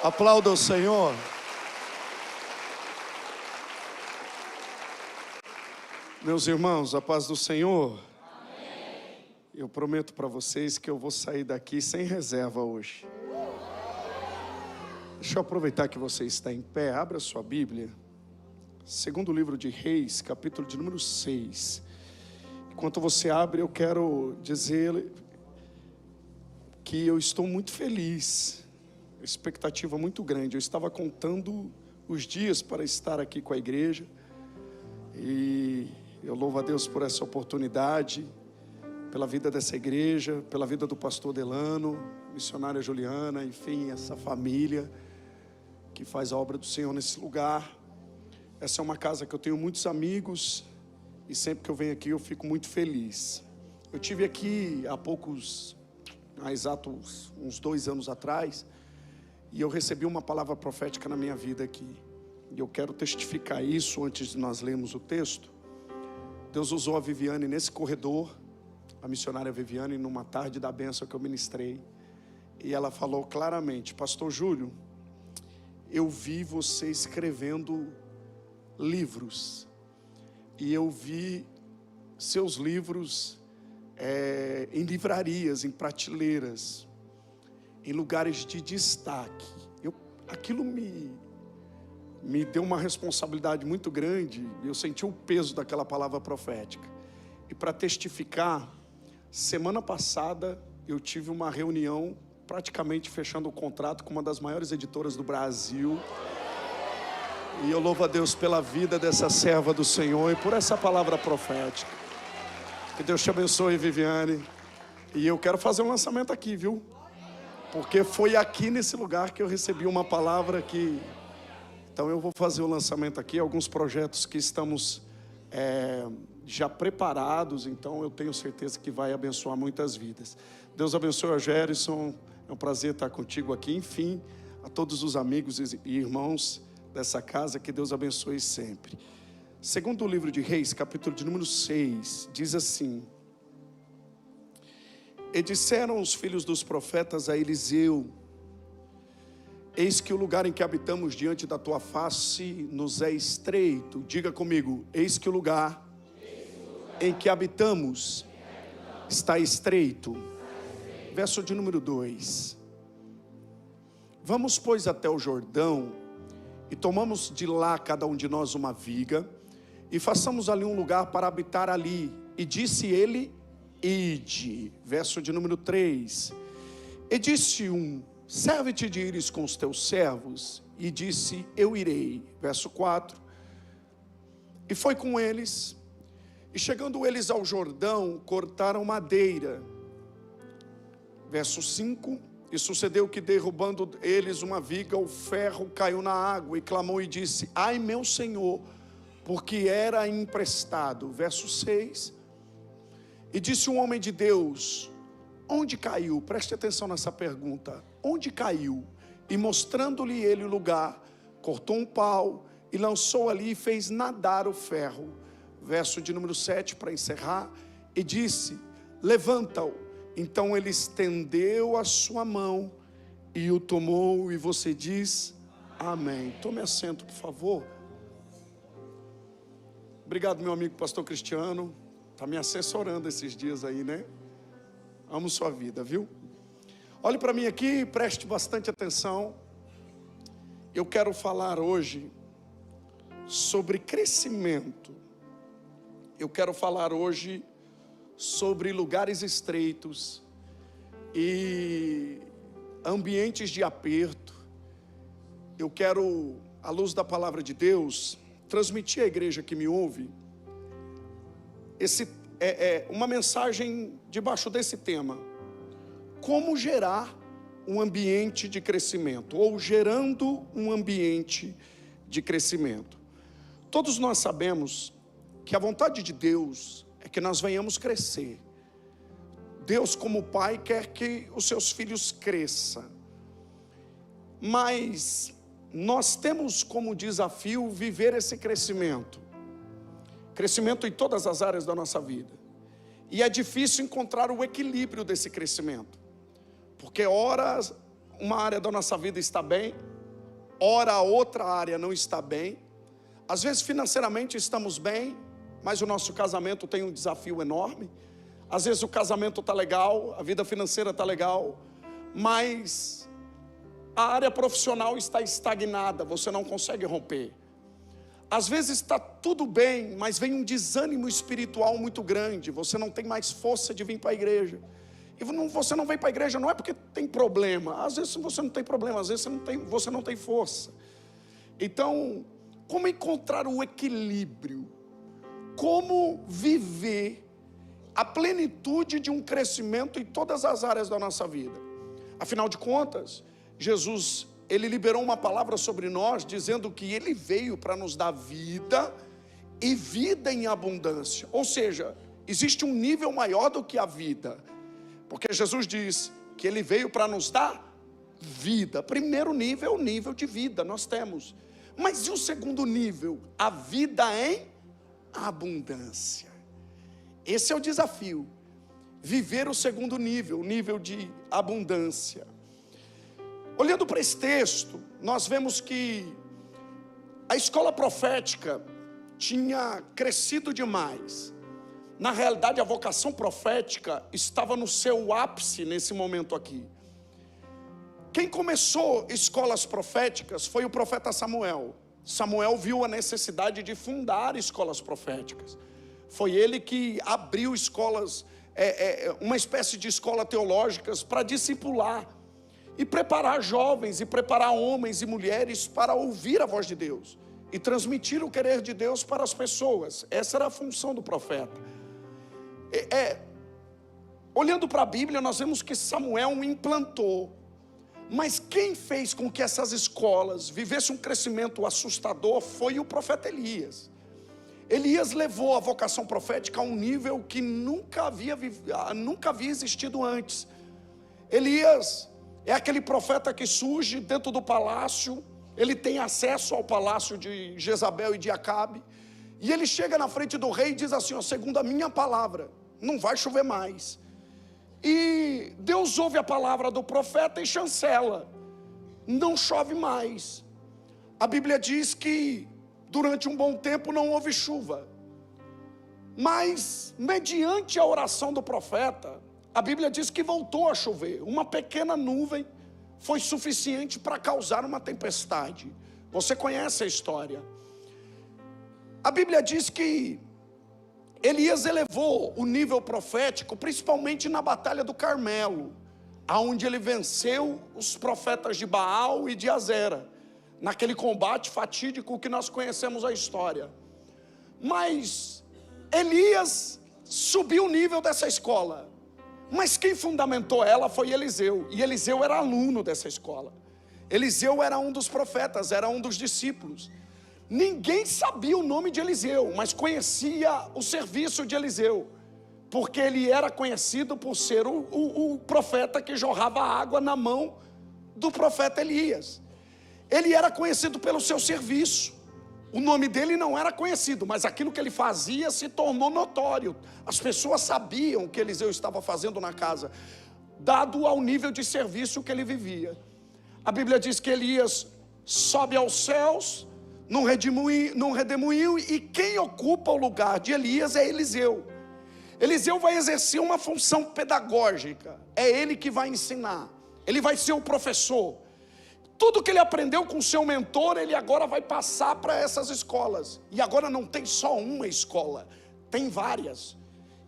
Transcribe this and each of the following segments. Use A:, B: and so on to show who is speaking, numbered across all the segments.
A: Aplauda o Senhor. Meus irmãos, a paz do Senhor. Amém. Eu prometo para vocês que eu vou sair daqui sem reserva hoje. Deixa eu aproveitar que você está em pé. Abra sua Bíblia. Segundo livro de Reis, capítulo de número 6. Enquanto você abre, eu quero dizer que eu estou muito feliz. Expectativa muito grande. Eu estava contando os dias para estar aqui com a igreja. E eu louvo a Deus por essa oportunidade, pela vida dessa igreja, pela vida do pastor Delano, missionária Juliana, enfim, essa família que faz a obra do Senhor nesse lugar. Essa é uma casa que eu tenho muitos amigos e sempre que eu venho aqui eu fico muito feliz. Eu tive aqui há exatos uns 2 anos atrás, e eu recebi uma palavra profética na minha vida aqui. E eu quero testificar isso antes de nós lermos o texto. Deus usou a Viviane nesse corredor, a missionária Viviane, numa tarde da bênção que eu ministrei. E ela falou claramente: Pastor Júlio, eu vi você escrevendo livros. E eu vi seus livros em livrarias, em prateleiras, em lugares de destaque. Aquilo me deu uma responsabilidade muito grande. Eu senti o peso daquela palavra profética. E para testificar, semana passada eu tive uma reunião, praticamente fechando o contrato com uma das maiores editoras do Brasil. E eu louvo a Deus pela vida dessa serva do Senhor e por essa palavra profética. Que Deus te abençoe, Viviane. E eu quero fazer um lançamento aqui, viu? Porque foi aqui nesse lugar que eu recebi uma palavra que... Então eu vou fazer o lançamento aqui, alguns projetos que estamos já preparados, então eu tenho certeza que vai abençoar muitas vidas. Deus abençoe a Gerson, é um prazer estar contigo aqui. Enfim, a todos os amigos e irmãos dessa casa, que Deus abençoe sempre. Segundo o livro de Reis, capítulo de número 6, diz assim: E disseram os filhos dos profetas a Eliseu: Eis que o lugar em que habitamos diante da tua face nos é estreito. Diga comigo: eis que o lugar em que habitamos está estreito. Verso de número 2. Vamos, pois, até o Jordão, e tomamos de lá cada um de nós uma viga, e façamos ali um lugar para habitar ali. E disse ele: ide. Verso de número 3. E disse um: serve-te de ires com os teus servos. E disse: eu irei. Verso 4. E foi com eles. E chegando eles ao Jordão, cortaram madeira. Verso 5. E sucedeu que, derrubando eles uma viga, o ferro caiu na água. E clamou e disse: ai, meu Senhor, porque era emprestado. Verso 6. E disse um homem de Deus: onde caiu? Preste atenção nessa pergunta. Onde caiu? E mostrando-lhe ele o lugar, cortou um pau e lançou ali e fez nadar o ferro. Verso de número 7 para encerrar. E disse: levanta-o. Então ele estendeu a sua mão e o tomou. E você diz amém. Tome assento, por favor. Obrigado, meu amigo pastor Cristiano. Está me assessorando esses dias aí, né? Amo sua vida, viu? Olhe para mim aqui, preste bastante atenção. Eu quero falar hoje sobre crescimento. Eu quero falar hoje sobre lugares estreitos e ambientes de aperto. Eu quero, à luz da palavra de Deus, transmitir à igreja que me ouve uma mensagem debaixo desse tema: como gerar um ambiente de crescimento, ou gerando um ambiente de crescimento. Todos nós sabemos que a vontade de Deus é que nós venhamos crescer. Deus, como Pai, quer que os seus filhos cresçam, mas nós temos como desafio viver esse crescimento em todas as áreas da nossa vida. E é difícil encontrar o equilíbrio desse crescimento, porque ora uma área da nossa vida está bem, ora a outra área não está bem. Às vezes financeiramente estamos bem, mas o nosso casamento tem um desafio enorme. Às vezes o casamento está legal, a vida financeira está legal, mas a área profissional está estagnada, você não consegue romper. Às vezes está tudo bem, mas vem um desânimo espiritual muito grande, você não tem mais força de vir para a igreja. E você não vem para a igreja não é porque tem problema, às vezes você não tem problema, às vezes você não tem força. Então, como encontrar o equilíbrio? Como viver a plenitude de um crescimento em todas as áreas da nossa vida? Afinal de contas, Jesus, Ele liberou uma palavra sobre nós, dizendo que Ele veio para nos dar vida, e vida em abundância. Ou seja, existe um nível maior do que a vida, porque Jesus diz que Ele veio para nos dar vida. Primeiro nível é o nível de vida, nós temos. Mas e o segundo nível? A vida em abundância. Esse é o desafio, viver o segundo nível, o nível de abundância. Olhando para esse texto, nós vemos que a escola profética tinha crescido demais. Na realidade, a vocação profética estava no seu ápice nesse momento aqui. Quem começou escolas proféticas foi o profeta Samuel. Samuel viu a necessidade de fundar escolas proféticas. Foi ele que abriu escolas, uma espécie de escola teológicas para discipular e preparar jovens e preparar homens e mulheres para ouvir a voz de Deus e transmitir o querer de Deus para as pessoas. Essa era a função do profeta. Olhando para a Bíblia, nós vemos que Samuel implantou, mas quem fez com que essas escolas vivessem um crescimento assustador foi o profeta Elias. Elias levou a vocação profética a um nível que nunca havia existido antes. Elias é aquele profeta que surge dentro do palácio, ele tem acesso ao palácio de Jezabel e de Acabe, e ele chega na frente do rei e diz assim, ó, segundo a minha palavra, não vai chover mais. E Deus ouve a palavra do profeta e chancela, não chove mais. A Bíblia diz que durante um bom tempo não houve chuva, mas mediante a oração do profeta, a Bíblia diz que voltou a chover. Uma pequena nuvem foi suficiente para causar uma tempestade. Você conhece a história. A Bíblia diz que Elias elevou o nível profético, principalmente na batalha do Carmelo, aonde ele venceu os profetas de Baal e de Azera, naquele combate fatídico que nós conhecemos a história. Mas Elias subiu o nível dessa escola, mas quem fundamentou ela foi Eliseu, e Eliseu era aluno dessa escola. Eliseu era um dos profetas, era um dos discípulos. Ninguém sabia o nome de Eliseu, mas conhecia o serviço de Eliseu, porque ele era conhecido por ser o profeta que jorrava água na mão do profeta Elias. Ele era conhecido pelo seu serviço. O nome dele não era conhecido, mas aquilo que ele fazia se tornou notório. As pessoas sabiam o que Eliseu estava fazendo na casa, dado ao nível de serviço que ele vivia. A Bíblia diz que Elias sobe aos céus, num redemoinho, e quem ocupa o lugar de Elias é Eliseu. Eliseu vai exercer uma função pedagógica, é ele que vai ensinar, ele vai ser o professor. Tudo que ele aprendeu com seu mentor, ele agora vai passar para essas escolas. E agora não tem só uma escola, tem várias.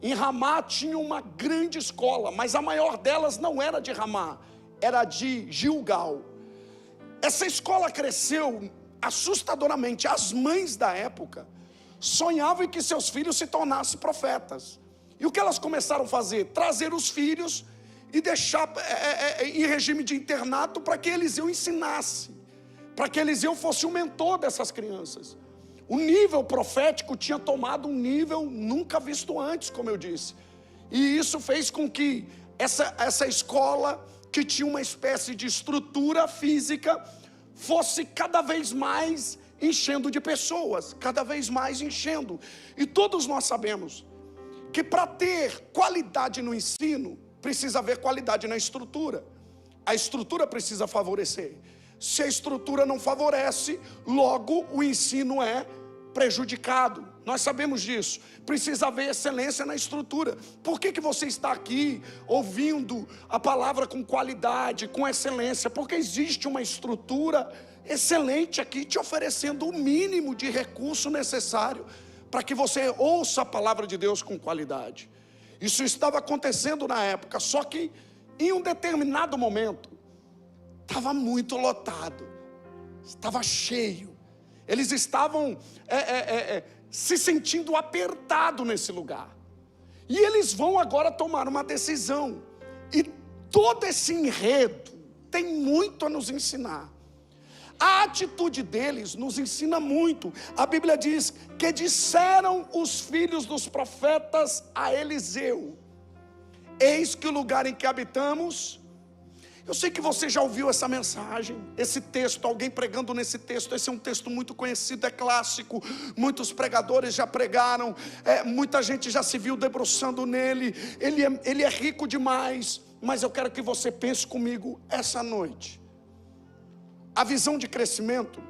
A: Em Ramá tinha uma grande escola, mas a maior delas não era de Ramá, era de Gilgal. Essa escola cresceu assustadoramente. As mães da época sonhavam em que seus filhos se tornassem profetas. E o que elas começaram a fazer? Trazer os filhos e deixar em regime de internato para que Eliseu ensinasse, para que Eliseu fosse o mentor dessas crianças. O nível profético tinha tomado um nível nunca visto antes, como eu disse, e isso fez com que essa escola, que tinha uma espécie de estrutura física, fosse cada vez mais enchendo de pessoas, cada vez mais enchendo. E todos nós sabemos que para ter qualidade no ensino, precisa haver qualidade na estrutura. A estrutura precisa favorecer. Se a estrutura não favorece, logo o ensino é prejudicado. Nós sabemos disso. Precisa haver excelência na estrutura. Por que você está aqui ouvindo a palavra com qualidade, com excelência? Porque existe uma estrutura excelente aqui te oferecendo o mínimo de recurso necessário para que você ouça a palavra de Deus com qualidade. Isso estava acontecendo na época, só que em um determinado momento estava muito lotado, estava cheio. Eles estavam se sentindo apertados nesse lugar. E eles vão agora tomar uma decisão. E todo esse enredo tem muito a nos ensinar. A atitude deles nos ensina muito. A Bíblia diz que disseram os filhos dos profetas a Eliseu: eis que o lugar em que habitamos. Eu sei que você já ouviu essa mensagem, esse texto, alguém pregando nesse texto. Esse é um texto muito conhecido, é clássico, muitos pregadores já pregaram, muita gente já se viu debruçando nele. Ele é rico demais, mas eu quero que você pense comigo essa noite. A visão de crescimento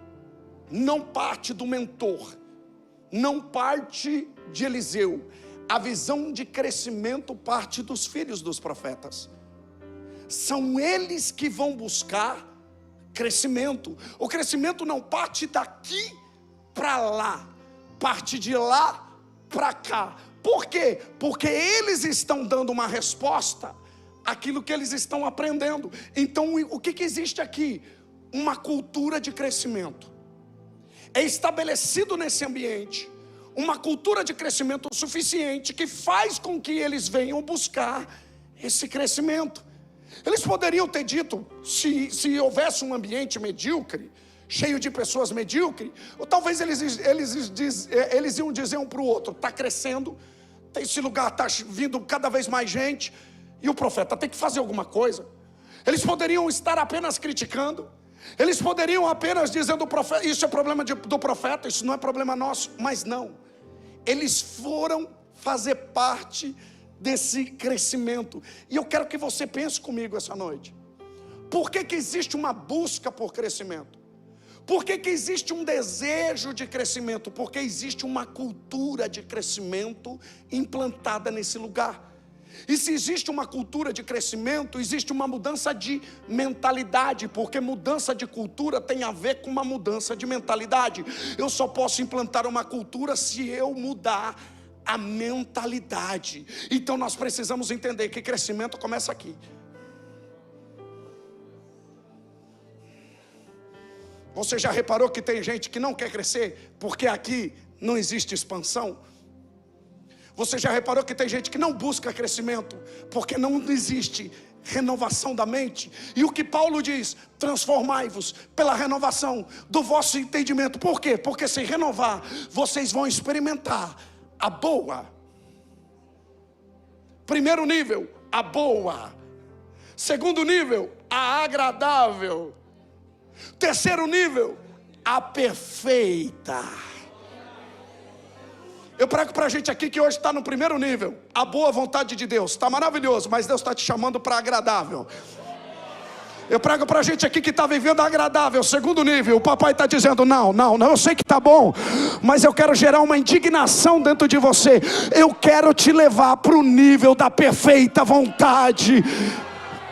A: não parte do mentor, não parte de Eliseu. A visão de crescimento parte dos filhos dos profetas. São eles que vão buscar crescimento. O crescimento não parte daqui para lá, parte de lá para cá. Por quê? Porque eles estão dando uma resposta àquilo que eles estão aprendendo. Então o que existe aqui? Uma cultura de crescimento. É estabelecido nesse ambiente uma cultura de crescimento suficiente que faz com que eles venham buscar esse crescimento. Eles poderiam ter dito, se houvesse um ambiente medíocre, cheio de pessoas medíocres, ou talvez eles iam dizer um para o outro: está crescendo, esse lugar está vindo cada vez mais gente, e o profeta tem que fazer alguma coisa. Eles poderiam estar apenas criticando, eles poderiam apenas dizendo: isso é problema do profeta, isso não é problema nosso. Mas não, eles foram fazer parte desse crescimento. E eu quero que você pense comigo essa noite. Por que existe uma busca por crescimento? Por que existe um desejo de crescimento? Porque existe uma cultura de crescimento implantada nesse lugar. E se existe uma cultura de crescimento, existe uma mudança de mentalidade, porque mudança de cultura tem a ver com uma mudança de mentalidade. Eu só posso implantar uma cultura se eu mudar a mentalidade. Então nós precisamos entender que crescimento começa aqui. Você já reparou que tem gente que não quer crescer porque aqui não existe expansão? Você já reparou que tem gente que não busca crescimento porque não existe renovação da mente? E o que Paulo diz: transformai-vos pela renovação do vosso entendimento. Por quê? Porque se renovar, vocês vão experimentar a boa. Primeiro nível, a boa. Segundo nível, a agradável. Terceiro nível, a perfeita. Eu prego para a gente aqui que hoje está no primeiro nível, a boa vontade de Deus. Está maravilhoso, mas Deus está te chamando para agradável. Eu prego para a gente aqui que está vivendo agradável, segundo nível. O papai está dizendo: não, eu sei que está bom, mas eu quero gerar uma indignação dentro de você. Eu quero te levar para o nível da perfeita vontade.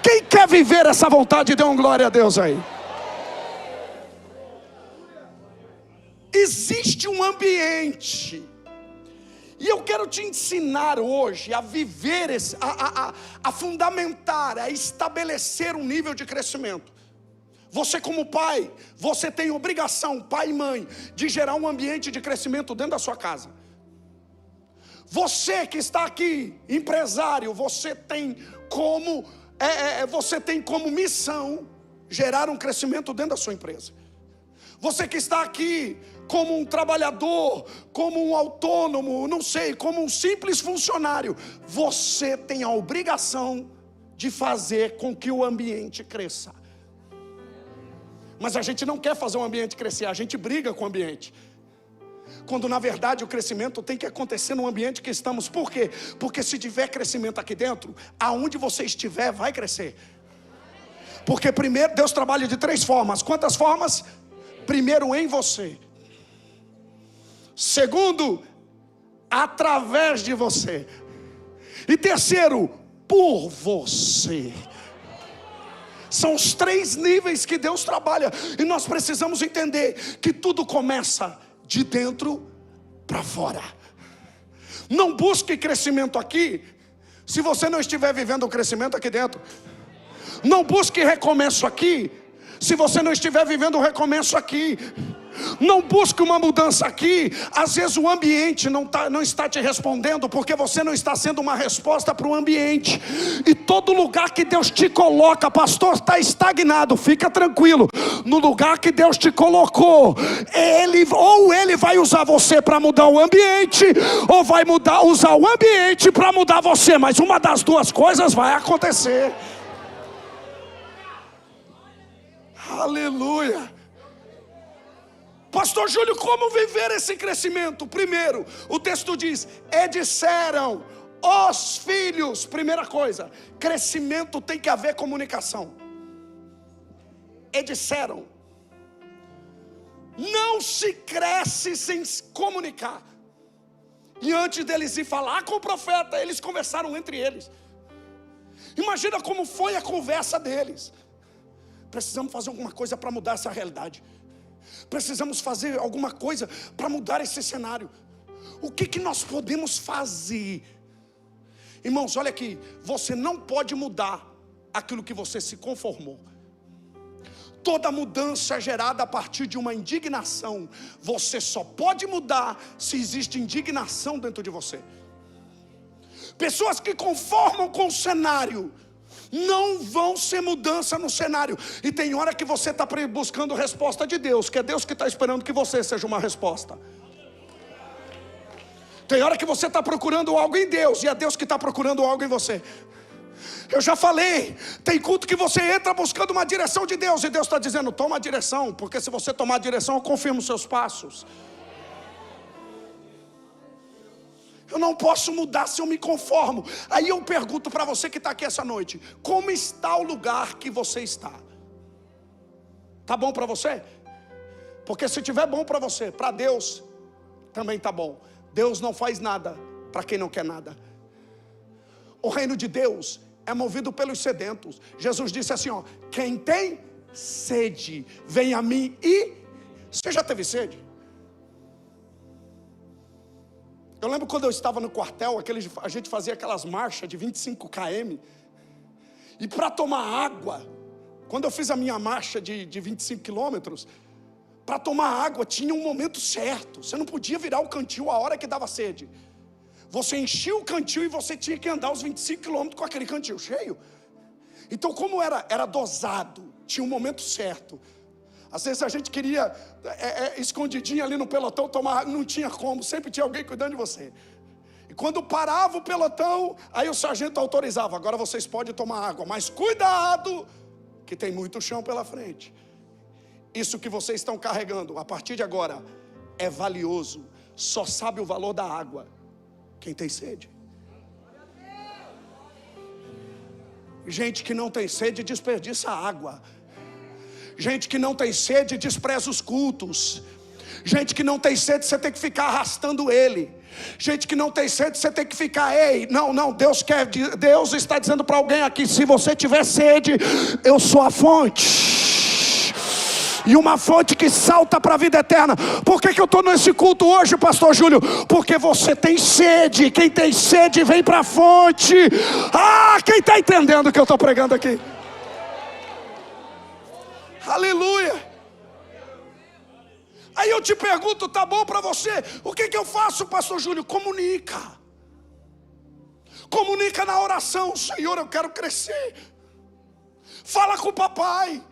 A: Quem quer viver essa vontade, dê uma glória a Deus aí. Existe um ambiente, e eu quero te ensinar hoje a viver, a fundamentar, a estabelecer um nível de crescimento. Você como pai, você tem obrigação, pai e mãe, de gerar um ambiente de crescimento dentro da sua casa. Você que está aqui, empresário, você tem como missão gerar um crescimento dentro da sua empresa. Você que está aqui como um trabalhador, como um autônomo, não sei, como um simples funcionário, você tem a obrigação de fazer com que o ambiente cresça. Mas a gente não quer fazer o ambiente crescer, a gente briga com o ambiente. Quando na verdade o crescimento tem que acontecer no ambiente que estamos. Por quê? Porque se tiver crescimento aqui dentro, aonde você estiver vai crescer. Porque primeiro, Deus trabalha de 3 formas. Quantas formas? Primeiro, em você. Segundo, através de você. E terceiro, por você. São os 3 níveis que Deus trabalha. E nós precisamos entender que tudo começa de dentro para fora. Não busque crescimento aqui se você não estiver vivendo o crescimento aqui dentro. Não busque recomeço aqui se você não estiver vivendo o recomeço aqui. Não busque uma mudança aqui. Às vezes o ambiente não está te respondendo, porque você não está sendo uma resposta para o ambiente. E todo lugar que Deus te coloca, pastor, está estagnado. Fica tranquilo. No lugar que Deus te colocou, Ele vai usar você para mudar o ambiente, ou vai usar o ambiente para mudar você. Mas uma das 2 coisas vai acontecer. Aleluia. Pastor Júlio, como viver esse crescimento? Primeiro, o texto diz: e disseram os filhos. Primeira coisa, crescimento tem que haver comunicação. E disseram. Não se cresce sem se comunicar. E antes deles ir falar com o profeta, eles conversaram entre eles. Imagina como foi a conversa deles. Precisamos fazer alguma coisa para mudar essa realidade. Precisamos fazer alguma coisa para mudar esse cenário. O que nós podemos fazer? Irmãos, olha aqui. Você não pode mudar aquilo que você se conformou. Toda mudança é gerada a partir de uma indignação. Você só pode mudar se existe indignação dentro de você. Pessoas que conformam com o cenário não vão ser mudança no cenário. E tem hora que você está buscando resposta de Deus, que é Deus que está esperando que você seja uma resposta. Tem hora que você está procurando algo em Deus, e é Deus que está procurando algo em você. Eu já falei, tem culto que você entra buscando uma direção de Deus, e Deus está dizendo: toma a direção, porque se você tomar a direção, eu confirmo os seus passos. Eu não posso mudar se eu me conformo. Aí eu pergunto para você que está aqui essa noite: como está o lugar que você está? Está bom para você? Porque se estiver bom para você, para Deus também está bom. Deus não faz nada para quem não quer nada. O reino de Deus é movido pelos sedentos. Jesus disse assim, ó: quem tem sede, vem a mim e... Você já teve sede? Eu lembro quando eu estava no quartel, a gente fazia aquelas marchas de 25 km. E para tomar água, quando eu fiz a minha marcha de 25 quilômetros, para tomar água tinha um momento certo. Você não podia virar o cantil a hora que dava sede. Você enchia o cantil e você tinha que andar os 25 quilômetros com aquele cantil cheio. Então, como era dosado, tinha um momento certo. Às vezes a gente queria escondidinho ali no pelotão tomar, não tinha como, sempre tinha alguém cuidando de você. E quando parava o pelotão, aí o sargento autorizava: agora vocês podem tomar água, mas cuidado, que tem muito chão pela frente. Isso que vocês estão carregando, a partir de agora, é valioso. Só sabe o valor da água quem tem sede. Gente que não tem sede desperdiça água. Gente que não tem sede despreza os cultos. Gente que não tem sede, você tem que ficar arrastando ele. Gente que não tem sede, você tem que ficar: ei, não, Deus está dizendo para alguém aqui: se você tiver sede, eu sou a fonte. E uma fonte que salta para a vida eterna. Por que eu estou nesse culto hoje, pastor Júlio? Porque você tem sede. Quem tem sede vem para a fonte. Quem está entendendo o que eu estou pregando aqui? Aleluia. Aí eu te pergunto: tá bom para você? O que eu faço, pastor Júlio? Comunica na oração: Senhor, eu quero crescer. Fala com o papai.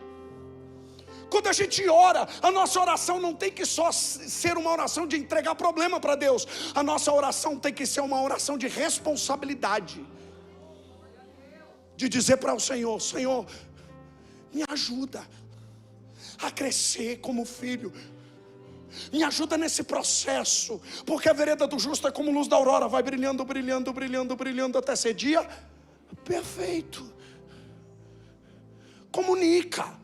A: Quando a gente ora, a nossa oração não tem que só ser uma oração de entregar problema para Deus. A nossa oração tem que ser uma oração de responsabilidade, de dizer para o Senhor: Senhor, me ajuda a crescer como filho. Me ajuda nesse processo, porque a vereda do justo é como luz da aurora, vai brilhando, brilhando, brilhando, brilhando até ser dia perfeito. Comunica.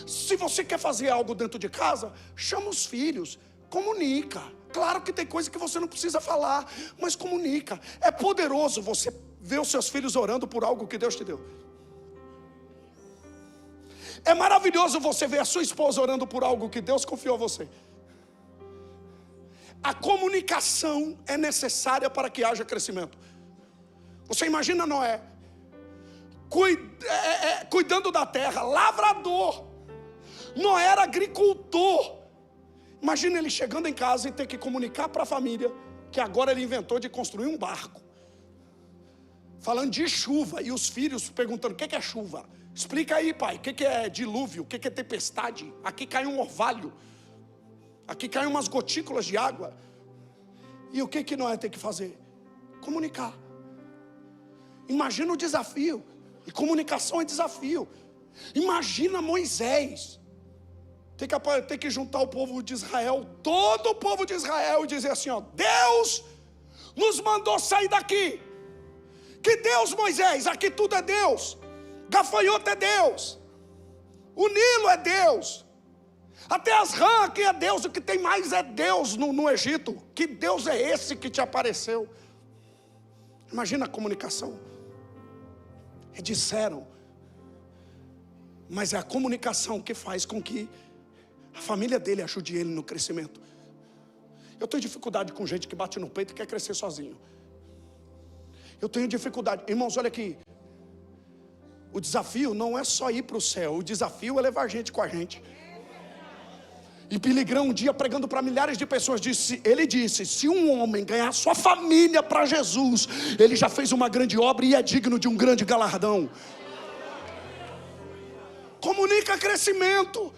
A: Se você quer fazer algo dentro de casa, chama os filhos, comunica. Claro que tem coisa que você não precisa falar, mas comunica. É poderoso você ver os seus filhos orando por algo que Deus te deu. É maravilhoso você ver a sua esposa orando por algo que Deus confiou a você. A comunicação é necessária para que haja crescimento. Você imagina Noé cuidando da terra, lavrador. Noé era agricultor. Imagina ele chegando em casa e ter que comunicar para a família que agora ele inventou de construir um barco. Falando de chuva, e os filhos perguntando: o que é chuva? Explica aí, pai, o que é dilúvio, o que é tempestade? Aqui cai um orvalho, aqui caem umas gotículas de água. E o que Noé tem que fazer? Comunicar. Imagina o desafio. E comunicação é desafio. Imagina Moisés ter que juntar o povo de Israel, todo o povo de Israel, e dizer assim: ó, Deus nos mandou sair daqui. Que Deus, Moisés? Aqui tudo é Deus. Gafanhoto é Deus, o Nilo é Deus, até as rãs aqui é Deus. O que tem mais é Deus no Egito. Que Deus é esse que te apareceu? Imagina a comunicação. Disseram, mas é a comunicação que faz com que a família dele ajude ele no crescimento. Eu tenho dificuldade com gente que bate no peito e quer crescer sozinho. Eu tenho dificuldade, irmãos, olha aqui. O desafio não é só ir para o céu, o desafio é levar gente com a gente. E Billy Graham um dia pregando para milhares de pessoas ele disse: se um homem ganhar sua família para Jesus, ele já fez uma grande obra e é digno de um grande galardão. Comunica crescimento,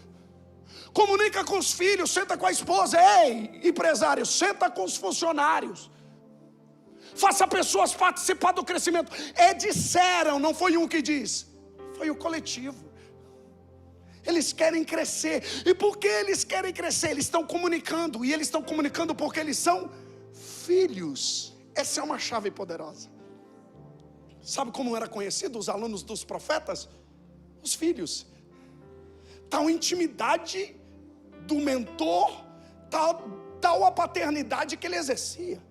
A: comunica com os filhos, senta com a esposa. Ei, empresário, senta com os funcionários, faça pessoas participar do crescimento. Disseram, não foi um que diz, foi o coletivo. Eles querem crescer. E por que eles querem crescer? Eles estão comunicando. E eles estão comunicando porque eles são filhos. Essa é uma chave poderosa. Sabe como era conhecido os alunos dos profetas? Os filhos. Tal intimidade do mentor, tal a paternidade que ele exercia.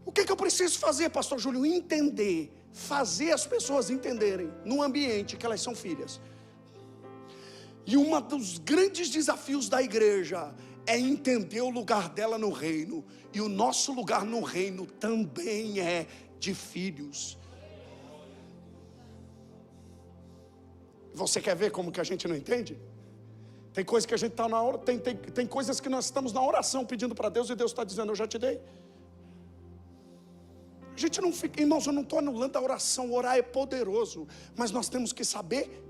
A: O que eu preciso fazer, pastor Júlio? Entender. Fazer as pessoas entenderem no ambiente que elas são filhas. E um dos grandes desafios da igreja é entender o lugar dela no reino. E o nosso lugar no reino também é de filhos. Você quer ver como que a gente não entende? Tem coisas que a gente está na hora, tem coisas que nós estamos na oração pedindo para Deus, e Deus está dizendo: eu já te dei. A gente não fica, irmãos, eu não estou anulando a oração. Orar é poderoso, mas nós temos que saber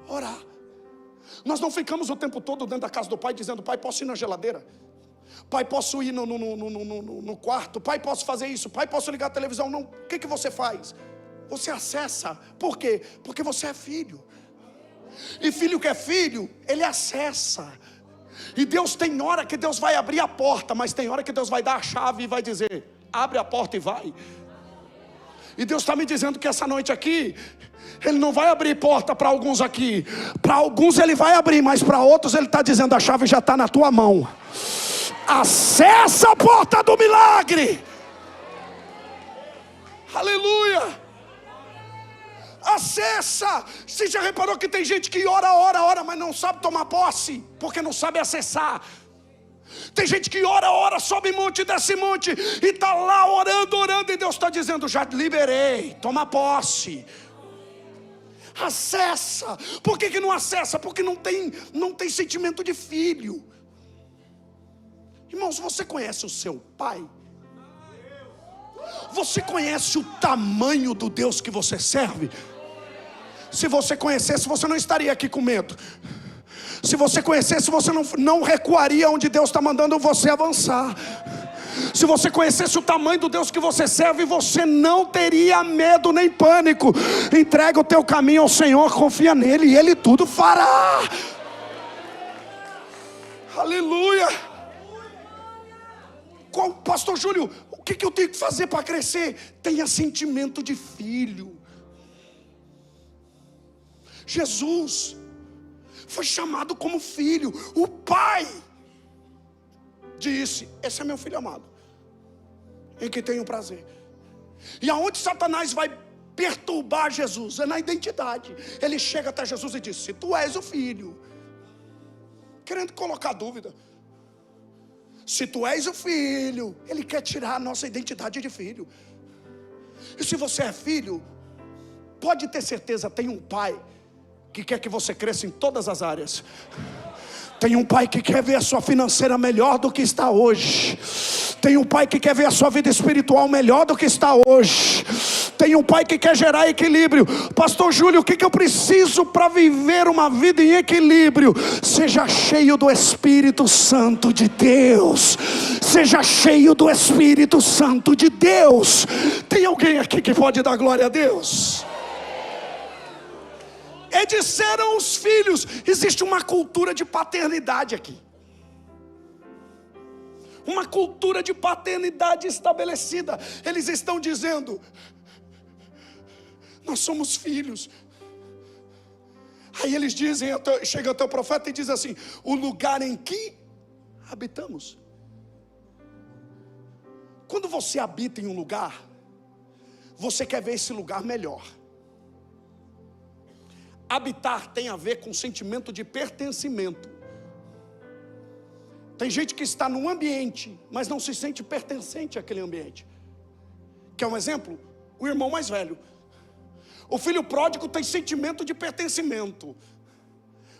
A: orar. Nós não ficamos o tempo todo dentro da casa do pai dizendo: pai, posso ir na geladeira? Pai, posso ir no quarto? Pai, posso fazer isso? Pai, posso ligar a televisão? Não. O que você faz? Você acessa. Por quê? Porque você é filho. E filho que é filho, ele acessa. E Deus tem hora que Deus vai abrir a porta, mas tem hora que Deus vai dar a chave e vai dizer: abre a porta e vai. E Deus está me dizendo que essa noite aqui Ele não vai abrir porta para alguns aqui. Para alguns Ele vai abrir, mas para outros Ele está dizendo: a chave já está na tua mão. Acessa a porta do milagre. Aleluia. Acessa. Você já reparou que tem gente que ora, mas não sabe tomar posse, porque não sabe acessar. Tem gente que ora, sobe monte, desce monte, e está lá orando, e Deus está dizendo: já liberei, toma posse. Acessa. Por que não acessa? Porque não tem sentimento de filho. Irmãos, você conhece o seu pai? Você conhece o tamanho do Deus que você serve? Se você conhecesse, você não estaria aqui com medo. Se você conhecesse, você não recuaria onde Deus está mandando você avançar. Se você conhecesse o tamanho do Deus que você serve, você não teria medo nem pânico. Entrega o teu caminho ao Senhor, confia nele e Ele tudo fará. Aleluia. Pastor Júlio, o que eu tenho que fazer para crescer? Tenha sentimento de filho. Jesus foi chamado como filho. O Pai disse: esse é meu filho amado, em que tenho prazer. E aonde Satanás vai perturbar Jesus? É na identidade. Ele chega até Jesus e diz: se tu és o filho, querendo colocar dúvida. Se tu és o filho, ele quer tirar a nossa identidade de filho. E se você é filho, pode ter certeza, tem um pai que quer que você cresça em todas as áreas. Tem um pai que quer ver a sua financeira melhor do que está hoje. Tem um pai que quer ver a sua vida espiritual melhor do que está hoje. Tem um pai que quer gerar equilíbrio. Pastor Júlio, o que eu preciso para viver uma vida em equilíbrio? Seja cheio do Espírito Santo de Deus. Seja cheio do Espírito Santo de Deus. Tem alguém aqui que pode dar glória a Deus? E disseram os filhos. Existe uma cultura de paternidade aqui. Uma cultura de paternidade estabelecida. Eles estão dizendo: nós somos filhos. Aí eles dizem, chega até o profeta e diz assim: o lugar em que habitamos. Quando você habita em um lugar, você quer ver esse lugar melhor. Habitar tem a ver com sentimento de pertencimento. Tem gente que está num ambiente, mas não se sente pertencente àquele ambiente. Quer um exemplo? O irmão mais velho. O filho pródigo tem sentimento de pertencimento,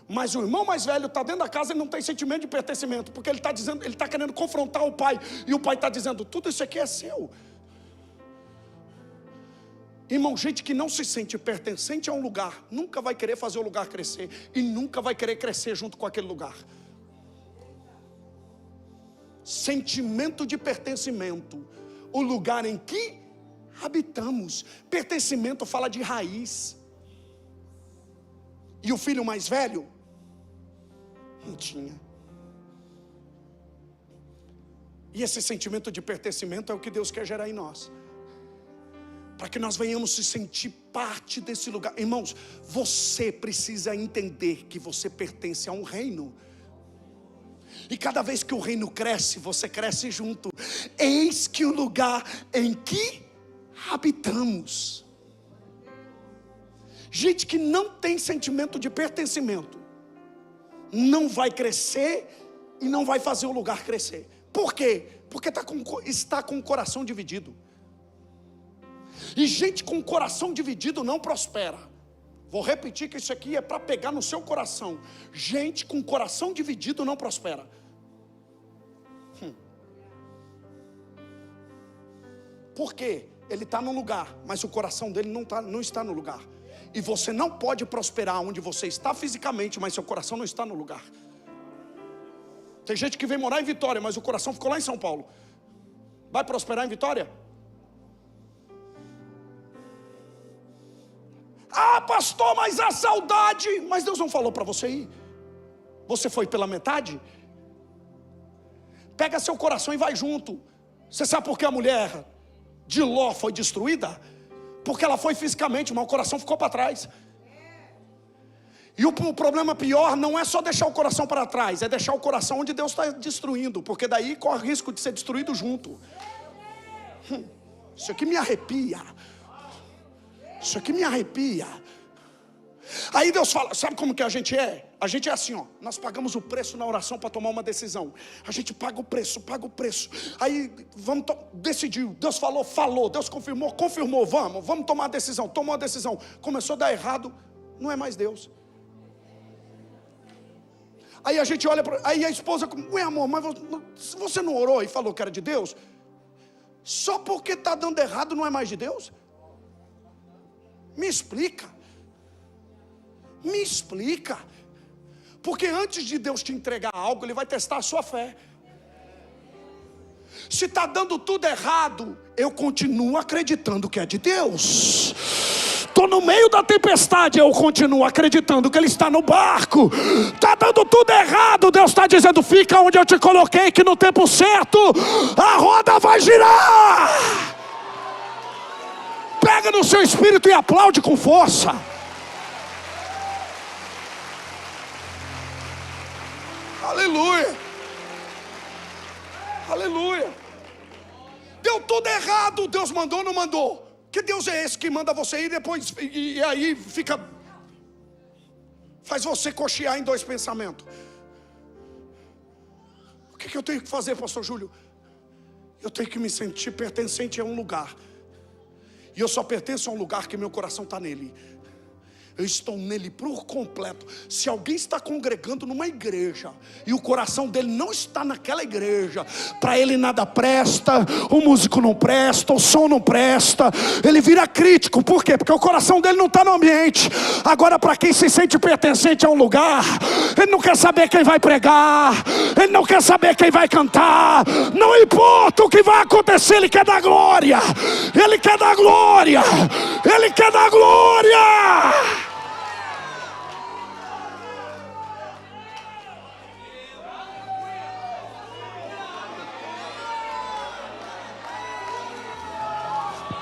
A: mas o irmão mais velho está dentro da casa e não tem sentimento de pertencimento, porque ele está dizendo, ele está querendo confrontar o pai, e o pai está dizendo: tudo isso aqui é seu. Irmão, gente que não se sente pertencente a um lugar, nunca vai querer fazer o lugar crescer, e nunca vai querer crescer junto com aquele lugar. Sentimento de pertencimento, o lugar em que habitamos. Pertencimento fala de raiz. E o filho mais velho não tinha. E esse sentimento de pertencimento é o que Deus quer gerar em nós, para que nós venhamos se sentir parte desse lugar. Irmãos, você precisa entender que você pertence a um reino. E cada vez que o reino cresce, você cresce junto. Eis que o lugar em que habitamos. Gente que não tem sentimento de pertencimento não vai crescer e não vai fazer o lugar crescer. Por quê? Porque está com o coração dividido. E gente com o coração dividido não prospera. Vou repetir que isso aqui é para pegar no seu coração. Gente com coração dividido não prospera. Por quê? Ele está num lugar, mas o coração dele não está no lugar. E você não pode prosperar onde você está fisicamente, mas seu coração não está no lugar. Tem gente que vem morar em Vitória, mas o coração ficou lá em São Paulo. Vai prosperar em Vitória? Ah, pastor, mas a saudade. Mas Deus não falou para você ir. Você foi pela metade? Pega seu coração e vai junto. Você sabe por que a mulher de Ló foi destruída? Porque ela foi fisicamente, mas o coração ficou para trás. E o problema pior não é só deixar o coração para trás, é deixar o coração onde Deus está destruindo, porque daí corre risco de ser destruído junto. Isso aqui me arrepia. Isso aqui me arrepia. Aí Deus fala, sabe como que a gente é? A gente é assim, ó. Nós pagamos o preço na oração para tomar uma decisão. A gente paga o preço. Aí vamos decidiu. Deus falou. Deus confirmou. Vamos tomar a decisão. Tomou a decisão. Começou a dar errado. Não é mais Deus. Aí a gente olha aí a esposa, ué amor, mas você não orou e falou que era de Deus? Só porque está dando errado não é mais de Deus? Me explica. Porque antes de Deus te entregar algo, Ele vai testar a sua fé. Se está dando tudo errado, eu continuo acreditando que é de Deus. Estou no meio da tempestade, eu continuo acreditando que Ele está no barco. Está dando tudo errado, Deus está dizendo: fica onde eu te coloquei, que no tempo certo a roda vai girar. Pega no seu espírito e aplaude com força. Aleluia. Aleluia. Deu tudo errado. Deus mandou ou não mandou? Que Deus é esse que manda você ir depois e aí fica... Faz você cochear em dois pensamentos. O que eu tenho que fazer, pastor Júlio? Eu tenho que me sentir pertencente a um lugar. E eu só pertenço a um lugar que meu coração está nele. Eu estou nele por completo. Se alguém está congregando numa igreja e o coração dele não está naquela igreja, para ele nada presta, o músico não presta, o som não presta, ele vira crítico. Por quê? Porque o coração dele não está no ambiente. Agora, para quem se sente pertencente a um lugar, ele não quer saber quem vai pregar, ele não quer saber quem vai cantar, não importa o que vai acontecer, ele quer dar glória. Ele quer dar glória. Ele quer dar glória.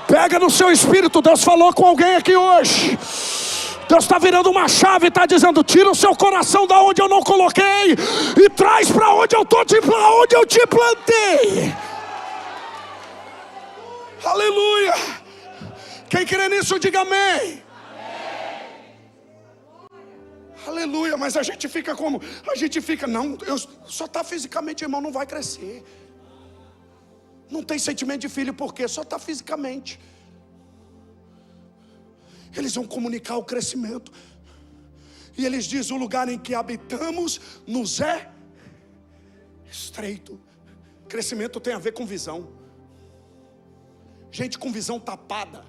A: Pega no seu espírito. Deus falou com alguém aqui hoje. Deus está virando uma chave e está dizendo: tira o seu coração da onde eu não coloquei e traz para onde onde eu te plantei. Aleluia. Quem crê nisso, diga amém. Aleluia. Mas a gente fica como? A gente fica, não, eu só está fisicamente, irmão, não vai crescer. Não tem sentimento de filho, porque só está fisicamente. Eles vão comunicar o crescimento. E eles dizem: o lugar em que habitamos nos é estreito. Crescimento tem a ver com visão. Gente com visão tapada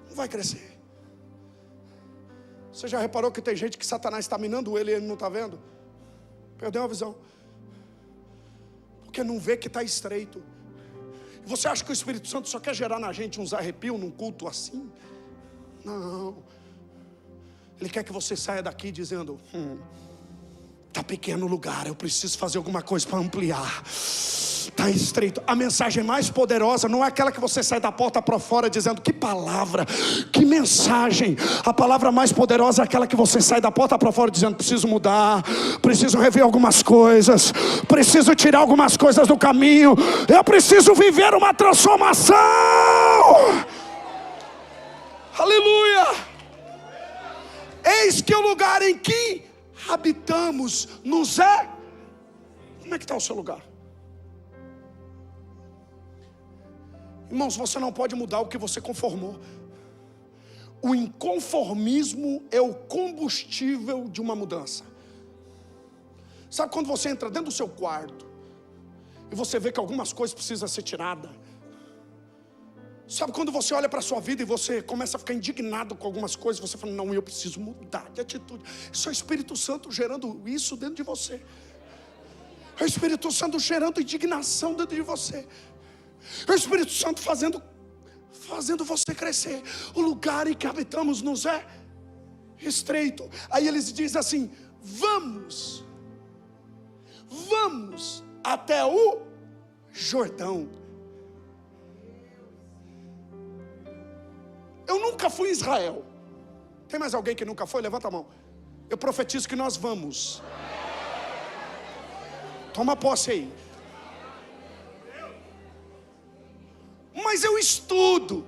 A: não vai crescer. Você já reparou que tem gente que Satanás está minando ele e ele não está vendo? Perdeu a visão. Porque não vê que está estreito. Você acha que o Espírito Santo só quer gerar na gente uns arrepios num culto assim? Não. Ele quer que você saia daqui dizendo: está pequeno o lugar, eu preciso fazer alguma coisa para ampliar. Está estreito. A mensagem mais poderosa não é aquela que você sai da porta para fora dizendo: que palavra, que mensagem. A palavra mais poderosa é aquela que você sai da porta para fora dizendo: preciso mudar, preciso rever algumas coisas, preciso tirar algumas coisas do caminho, eu preciso viver uma transformação. Aleluia. Eis que o lugar em que habitamos nos é... Como é que está o seu lugar? Irmãos, você não pode mudar o que você conformou. O inconformismo é o combustível de uma mudança. Sabe quando você entra dentro do seu quarto e você vê que algumas coisas precisam ser tiradas? Sabe quando você olha para a sua vida e você começa a ficar indignado com algumas coisas? Você fala: não, eu preciso mudar de atitude. Isso é o Espírito Santo gerando isso dentro de você. É o Espírito Santo gerando indignação dentro de você. É o Espírito Santo fazendo você crescer. O lugar em que habitamos nos é estreito. Aí eles dizem assim: vamos até o Jordão. Eu nunca fui em Israel. Tem mais alguém que nunca foi? Levanta a mão. Eu profetizo que nós vamos. Toma posse aí. Mas eu estudo.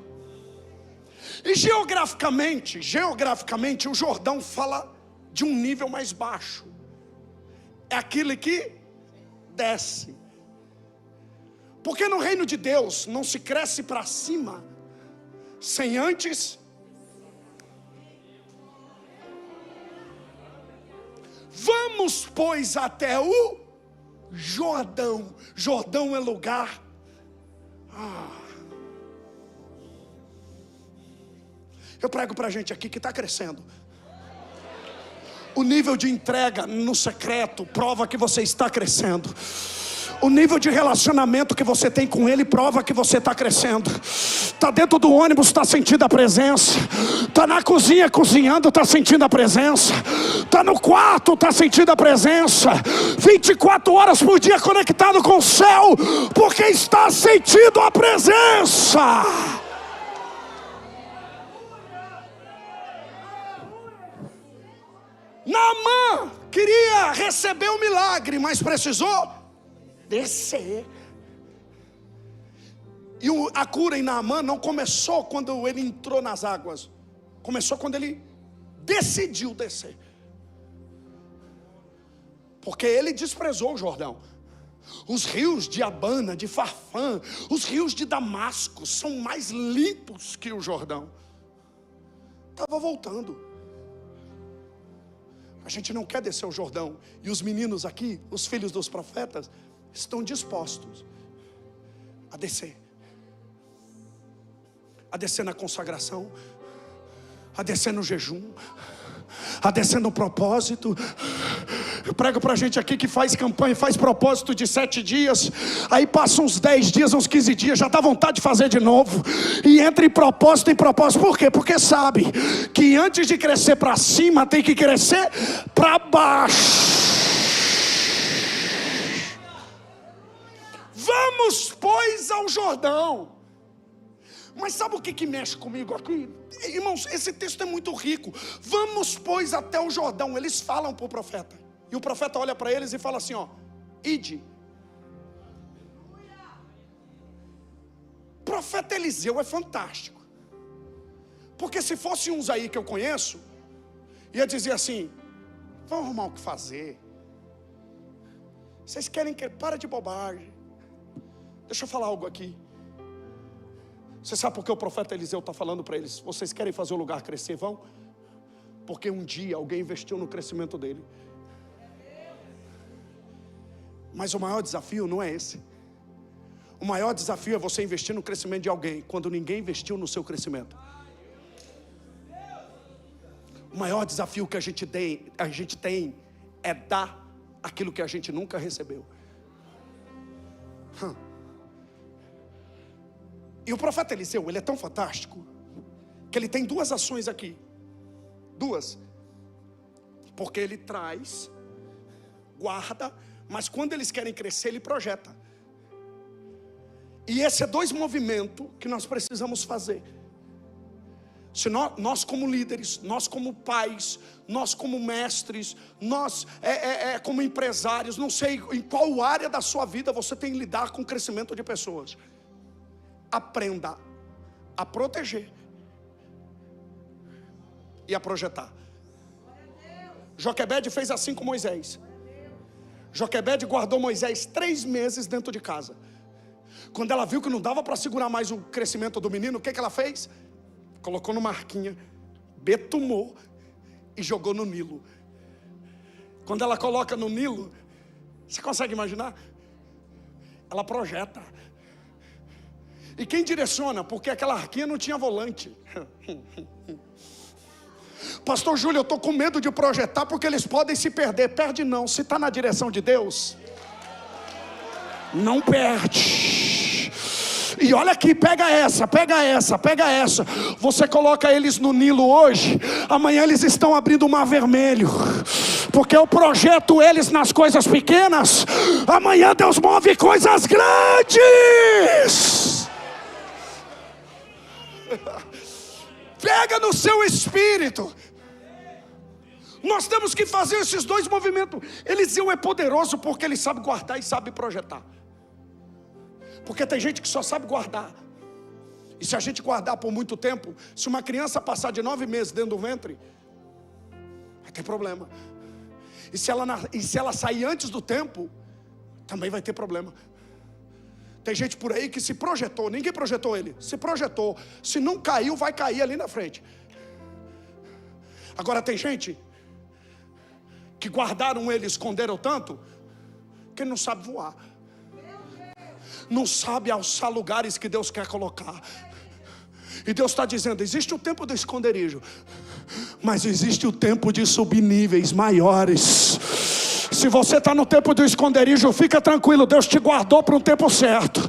A: E geograficamente, o Jordão fala de um nível mais baixo. É aquele que desce. Porque no reino de Deus não se cresce para cima sem antes. Vamos, pois, até o Jordão. Jordão é lugar. Eu prego para gente aqui que está crescendo. O nível de entrega no secreto prova que você está crescendo. O nível de relacionamento que você tem com Ele prova que você está crescendo. Está dentro do ônibus, está sentindo a presença. Está na cozinha cozinhando, está sentindo a presença. Está no quarto, está sentindo a presença. 24 horas por dia conectado com o céu, porque está sentindo a presença. Naamã queria receber o milagre, mas precisou descer. E a cura em Naamã não começou quando ele entrou nas águas, começou quando ele decidiu descer, porque ele desprezou o Jordão. Os rios de Abana, de Farfã, os rios de Damasco são mais limpos que o Jordão. Estava voltando. A gente não quer descer o Jordão. E os meninos aqui, os filhos dos profetas, estão dispostos a descer. A descer na consagração, a descer no jejum, a descer no propósito. Eu prego pra gente aqui que faz campanha, faz propósito de 7 dias, aí passa uns 10 dias, uns 15 dias, já dá vontade de fazer de novo, e entra em propósito, por quê? Porque sabe, que antes de crescer para cima, tem que crescer para baixo. Vamos, pois, ao Jordão. Mas sabe o que mexe comigo aqui? Irmãos, esse texto é muito rico. Vamos, pois, até o Jordão. Eles falam para o profeta, e o profeta olha para eles e fala assim, ó, ide. O profeta Eliseu é fantástico, porque se fosse uns aí que eu conheço, ia dizer assim, vamos arrumar o que fazer. Vocês querem que... Para de bobagem. Deixa eu falar algo aqui. Você sabe por que o profeta Eliseu está falando para eles? Vocês querem fazer o lugar crescer? Vão? Porque um dia alguém investiu no crescimento dele. Mas o maior desafio não é esse. O maior desafio é você investir no crescimento de alguém quando ninguém investiu no seu crescimento. O maior desafio que a gente tem é dar aquilo que a gente nunca recebeu. E o profeta Eliseu, ele é tão fantástico, que ele tem 2 ações aqui. 2. Porque ele traz, guarda, mas quando eles querem crescer, ele projeta. E esse é 2 movimentos que nós precisamos fazer. Se nós como líderes, nós como pais, nós como mestres, nós como empresários, não sei em qual área da sua vida você tem que lidar com o crescimento de pessoas. Aprenda a proteger e a projetar. Joquebede fez assim com Moisés. Joquebede guardou Moisés 3 meses dentro de casa. Quando ela viu que não dava para segurar mais o crescimento do menino, o que ela fez? Colocou numa arquinha, betumou e jogou no Nilo. Quando ela coloca no Nilo, você consegue imaginar? Ela projeta. E quem direciona? Porque aquela arquinha não tinha volante. Pastor Júlio, eu estou com medo de projetar porque eles podem se perder. Perde não, se está na direção de Deus, não perde. E olha aqui, pega essa. Você coloca eles no Nilo hoje, amanhã eles estão abrindo o Mar Vermelho. Porque eu projeto eles nas coisas pequenas, amanhã Deus move coisas grandes. Pega no seu espírito. Nós temos que fazer esses 2 movimentos. Eliseu é poderoso porque ele sabe guardar e sabe projetar. Porque tem gente que só sabe guardar. E se a gente guardar por muito tempo, se uma criança passar de 9 meses dentro do ventre, vai ter problema. E se ela sair antes do tempo, também vai ter problema. Tem gente por aí que se projetou, ninguém projetou ele, se projetou, se não caiu, vai cair ali na frente. Agora tem gente que guardaram ele, esconderam tanto, que não sabe voar, não sabe alçar lugares que Deus quer colocar. E Deus está dizendo, existe o tempo do esconderijo, mas existe o tempo de subir níveis maiores. Se você está no tempo do esconderijo, fica tranquilo, Deus te guardou para um tempo certo.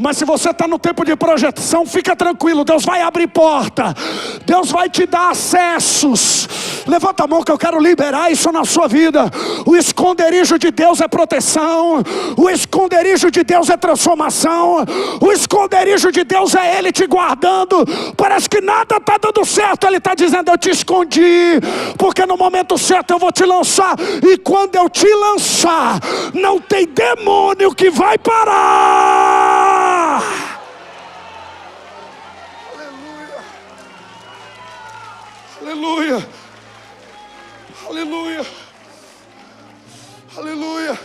A: Mas se você está no tempo de projeção, fica tranquilo, Deus vai abrir porta, Deus vai te dar acessos. Levanta a mão que eu quero liberar isso na sua vida. O esconderijo de Deus é proteção, o esconderijo de Deus é transformação, o esconderijo de Deus é Ele te guardando. Parece que nada está dando certo, Ele está dizendo: eu te escondi, porque no momento certo eu vou te lançar, e quando eu te lançar, não tem demônio que vai parar. Aleluia, aleluia, aleluia,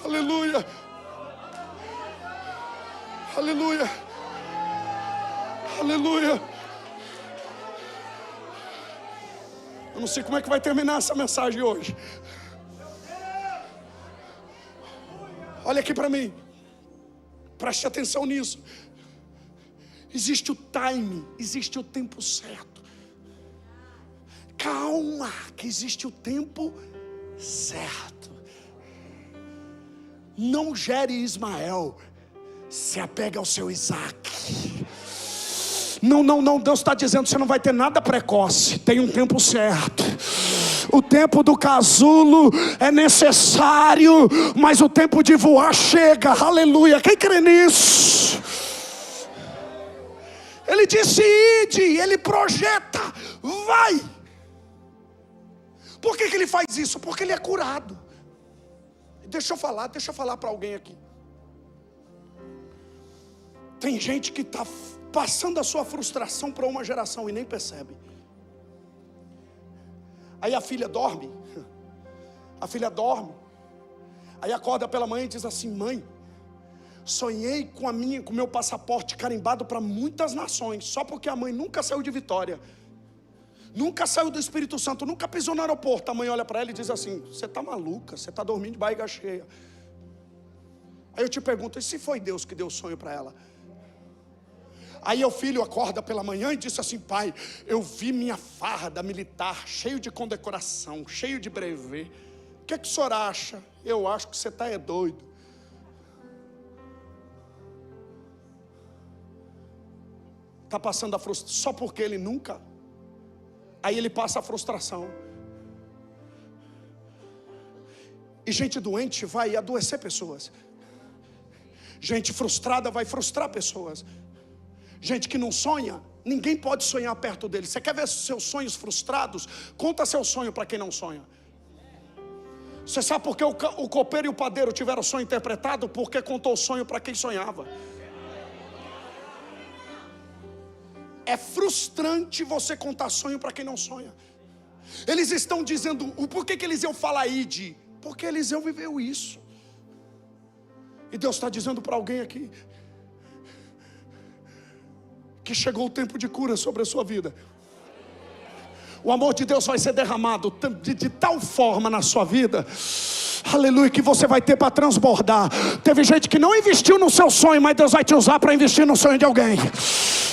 A: aleluia, aleluia, aleluia. Eu não sei como é que vai terminar essa mensagem hoje. Olha aqui para mim, preste atenção nisso. Existe o time, existe o tempo certo. Calma, que existe o tempo certo. Não gere Ismael, se apega ao seu Isaac. Não, Deus está dizendo: você não vai ter nada precoce, tem um tempo certo. O tempo do casulo é necessário, mas o tempo de voar chega, aleluia. Quem crê nisso? Ele disse: ide, ele projeta, vai. Por que ele faz isso? Porque ele é curado. Deixa eu falar para alguém aqui. Tem gente que está passando a sua frustração para uma geração e nem percebe. Aí a filha dorme, aí acorda pela manhã e diz assim: mãe, sonhei com o meu passaporte carimbado para muitas nações, só porque a mãe nunca saiu de Vitória, nunca saiu do Espírito Santo, nunca pisou no aeroporto. A mãe olha para ela e diz assim: você está maluca, você está dormindo de barriga cheia. Aí eu te pergunto: e se foi Deus que deu o sonho para ela? Aí o filho acorda pela manhã e diz assim: pai, eu vi minha farda militar, cheio de condecoração, cheio de brevet. O que o senhor acha? Eu acho que você está doido. Está passando a frustração, só porque ele nunca. Aí ele passa a frustração. E gente doente vai adoecer pessoas. Gente frustrada vai frustrar pessoas. Gente que não sonha, ninguém pode sonhar perto dele. Você quer ver seus sonhos frustrados? Conta seu sonho para quem não sonha. Você sabe por que o copeiro e o padeiro tiveram o sonho interpretado? Porque contou o sonho para quem sonhava. É frustrante você contar sonho para quem não sonha. Eles estão dizendo, por que Eliseu fala ide? Porque Eliseu viveu isso. E Deus está dizendo para alguém aqui que chegou o tempo de cura sobre a sua vida. O amor de Deus vai ser derramado de tal forma na sua vida, aleluia, que você vai ter para transbordar. Teve gente que não investiu no seu sonho, mas Deus vai te usar para investir no sonho de alguém.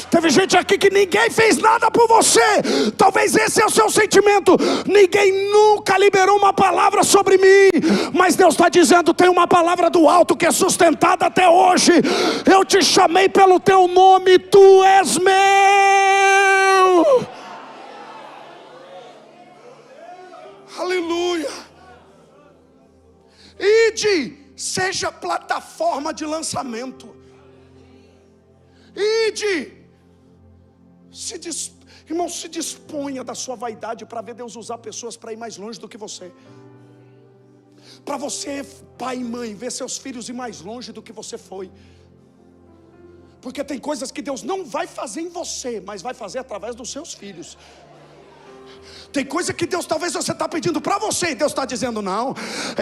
A: Teve gente aqui que ninguém fez nada por você. Talvez esse é o seu sentimento. Ninguém nunca liberou uma palavra sobre mim, mas Deus está dizendo: tem uma palavra do alto que é sustentada até hoje. Eu te chamei pelo teu nome, tu és meu. Aleluia. Ide, seja plataforma de lançamento. Ide. Irmão, se disponha da sua vaidade para ver Deus usar pessoas para ir mais longe do que você. Para você, pai e mãe, ver seus filhos ir mais longe do que você foi. Porque tem coisas que Deus não vai fazer em você, mas vai fazer através dos seus filhos. Tem coisa que Deus, talvez você está pedindo para você, e Deus está dizendo: não,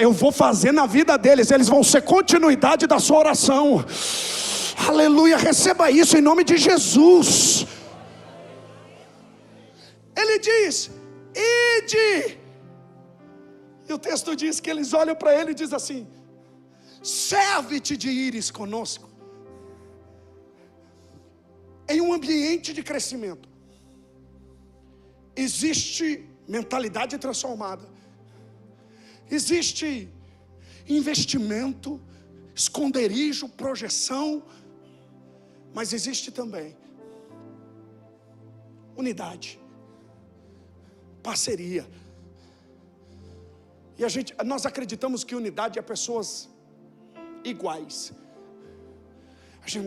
A: eu vou fazer na vida deles. Eles vão ser continuidade da sua oração. Aleluia, receba isso em nome de Jesus. Ele diz: ide. E o texto diz que eles olham para ele e dizem assim: serve-te de ires conosco. Em um ambiente de crescimento existe mentalidade transformada, existe investimento, esconderijo, projeção, mas existe também unidade, parceria. E nós acreditamos que unidade é pessoas iguais.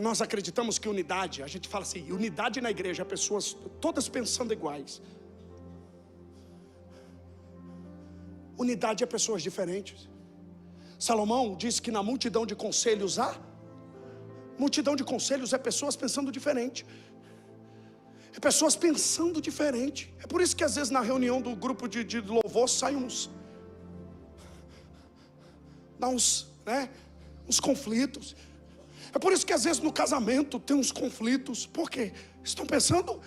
A: Nós acreditamos que unidade, a gente fala assim, unidade na igreja é pessoas todas pensando iguais. Unidade é pessoas diferentes. Salomão disse que na multidão de conselhos multidão de conselhos é pessoas pensando diferente. É pessoas pensando diferente. É por isso que às vezes na reunião do grupo de louvor sai uns conflitos. É por isso que às vezes no casamento tem uns conflitos. Por quê? Estão pensando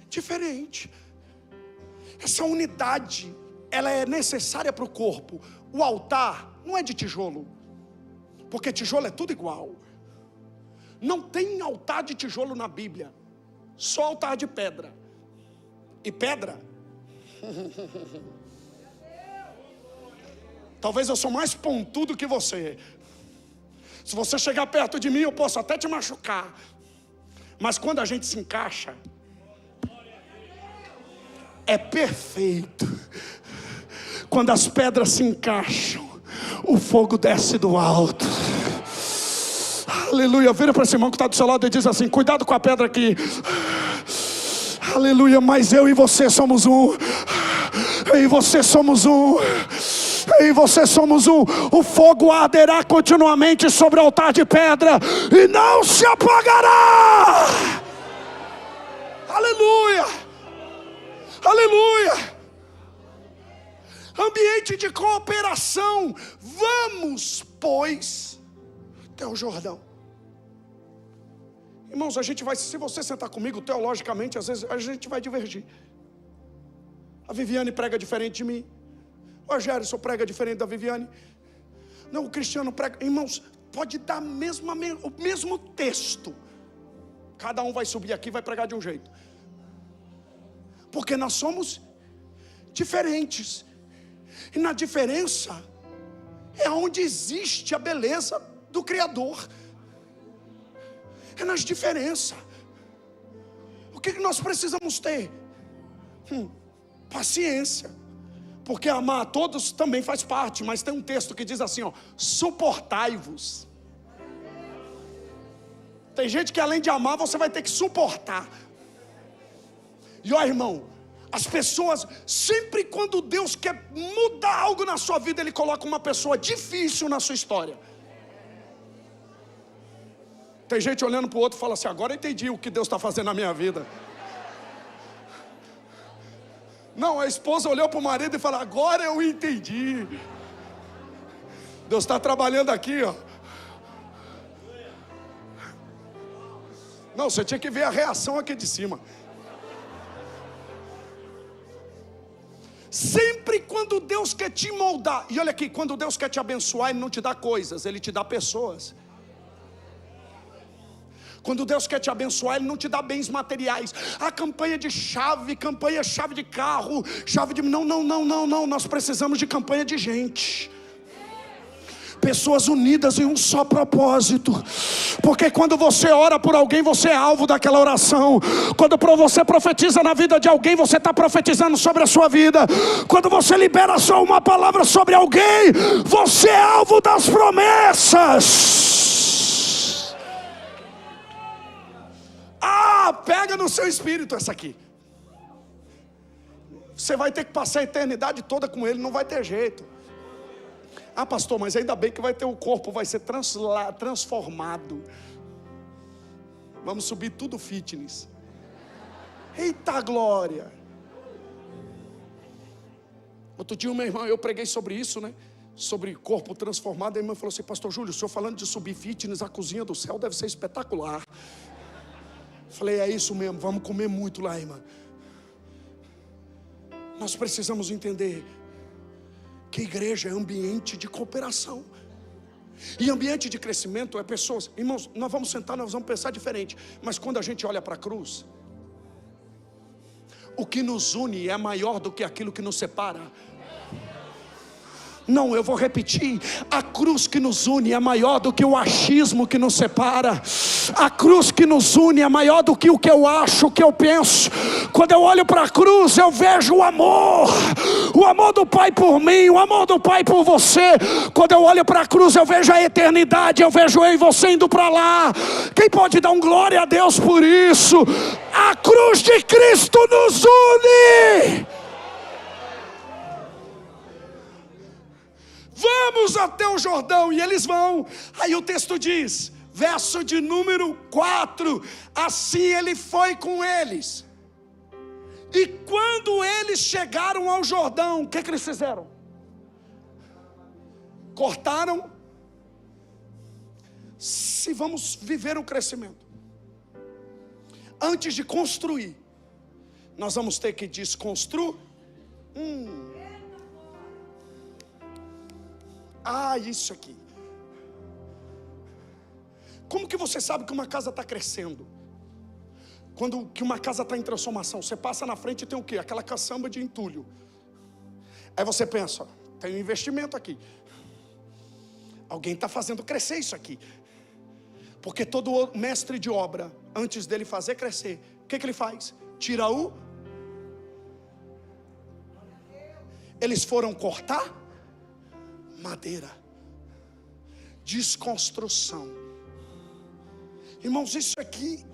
A: diferente. Essa unidade, ela é necessária para o corpo. O altar não é de tijolo, porque tijolo é tudo igual. Não tem altar de tijolo na Bíblia, só altar de pedra. E pedra talvez eu sou mais pontudo que você. Se você chegar perto de mim, eu posso até te machucar. Mas quando a gente se encaixa, é perfeito. Quando as pedras se encaixam, o fogo desce do alto. Aleluia. Vira para esse irmão que está do seu lado e diz assim: cuidado com a pedra aqui. Aleluia. Mas eu e você somos um. Eu e você somos um. Eu e você somos um. O fogo arderá continuamente sobre o altar de pedra e não se apagará. Aleluia. Aleluia. Ambiente de cooperação. Vamos, pois, até o Jordão. Irmãos, se você sentar comigo, teologicamente, às vezes a gente vai divergir. A Viviane prega diferente de mim. O Gerson prega diferente da Viviane. Não, o Cristiano prega. Irmãos, pode dar o mesmo texto. Cada um vai subir aqui e vai pregar de um jeito. Porque nós somos diferentes. E na diferença é onde existe a beleza do Criador. É nas diferenças. O que nós precisamos ter? Paciência. Porque amar a todos também faz parte. Mas tem um texto que diz assim, suportai-vos. Tem gente que além de amar, você vai ter que suportar. E irmão, as pessoas, sempre quando Deus quer mudar algo na sua vida, Ele coloca uma pessoa difícil na sua história. Tem gente olhando para o outro e fala assim: agora eu entendi o que Deus está fazendo na minha vida. Não, a esposa olhou para o marido e falou: agora eu entendi. Deus está trabalhando aqui, Não, você tinha que ver a reação aqui de cima. Sempre quando Deus quer te moldar, e olha aqui, quando Deus quer te abençoar, Ele não te dá coisas, Ele te dá pessoas. Quando Deus quer te abençoar, Ele não te dá bens materiais. A campanha de chave de carro, chave de... Não, nós precisamos de campanha de gente. Pessoas unidas em um só propósito. Porque quando você ora por alguém, você é alvo daquela oração. Quando você profetiza na vida de alguém, você está profetizando sobre a sua vida. Quando você libera só uma palavra sobre alguém, você é alvo das promessas. Pega no seu espírito essa aqui. Você vai ter que passar a eternidade toda com Ele, não vai ter jeito. Pastor, mas ainda bem que vai ter o corpo, vai ser transformado. Vamos subir tudo fitness. Eita glória. Outro dia uma irmã, eu preguei sobre isso, sobre corpo transformado. A irmã falou assim: pastor Júlio, o senhor falando de subir fitness, a cozinha do céu deve ser espetacular. Falei: é isso mesmo, vamos comer muito lá, irmã. Nós precisamos entender que igreja é ambiente de cooperação. E ambiente de crescimento é pessoas. Irmãos, nós vamos sentar, nós vamos pensar diferente. Mas quando a gente olha para a cruz, o que nos une é maior do que aquilo que nos separa. Não, eu vou repetir. A cruz que nos une é maior do que o achismo que nos separa. A cruz que nos une é maior do que o que eu acho, o que eu penso. Quando eu olho para a cruz, eu vejo o amor do Pai por mim, o amor do Pai por você. Quando eu olho para a cruz, eu vejo a eternidade, eu vejo eu e você indo para lá. Quem pode dar um glória a Deus por isso? A cruz de Cristo nos une. Vamos até o Jordão. E eles vão. Aí o texto diz, verso de número 4: assim ele foi com eles. E quando eles chegaram ao Jordão, o que eles fizeram? Cortaram. Se vamos viver o crescimento, antes de construir, nós vamos ter que desconstruir. Isso aqui. Como que você sabe que uma casa está crescendo? Quando que uma casa está em transformação, você passa na frente e tem o quê? Aquela caçamba de entulho. Aí você pensa, tem um investimento aqui. Alguém está fazendo crescer isso aqui. Porque todo mestre de obra, antes dele fazer crescer, o que ele faz? Tira o... Eles foram cortar madeira. Desconstrução. Irmãos, isso aqui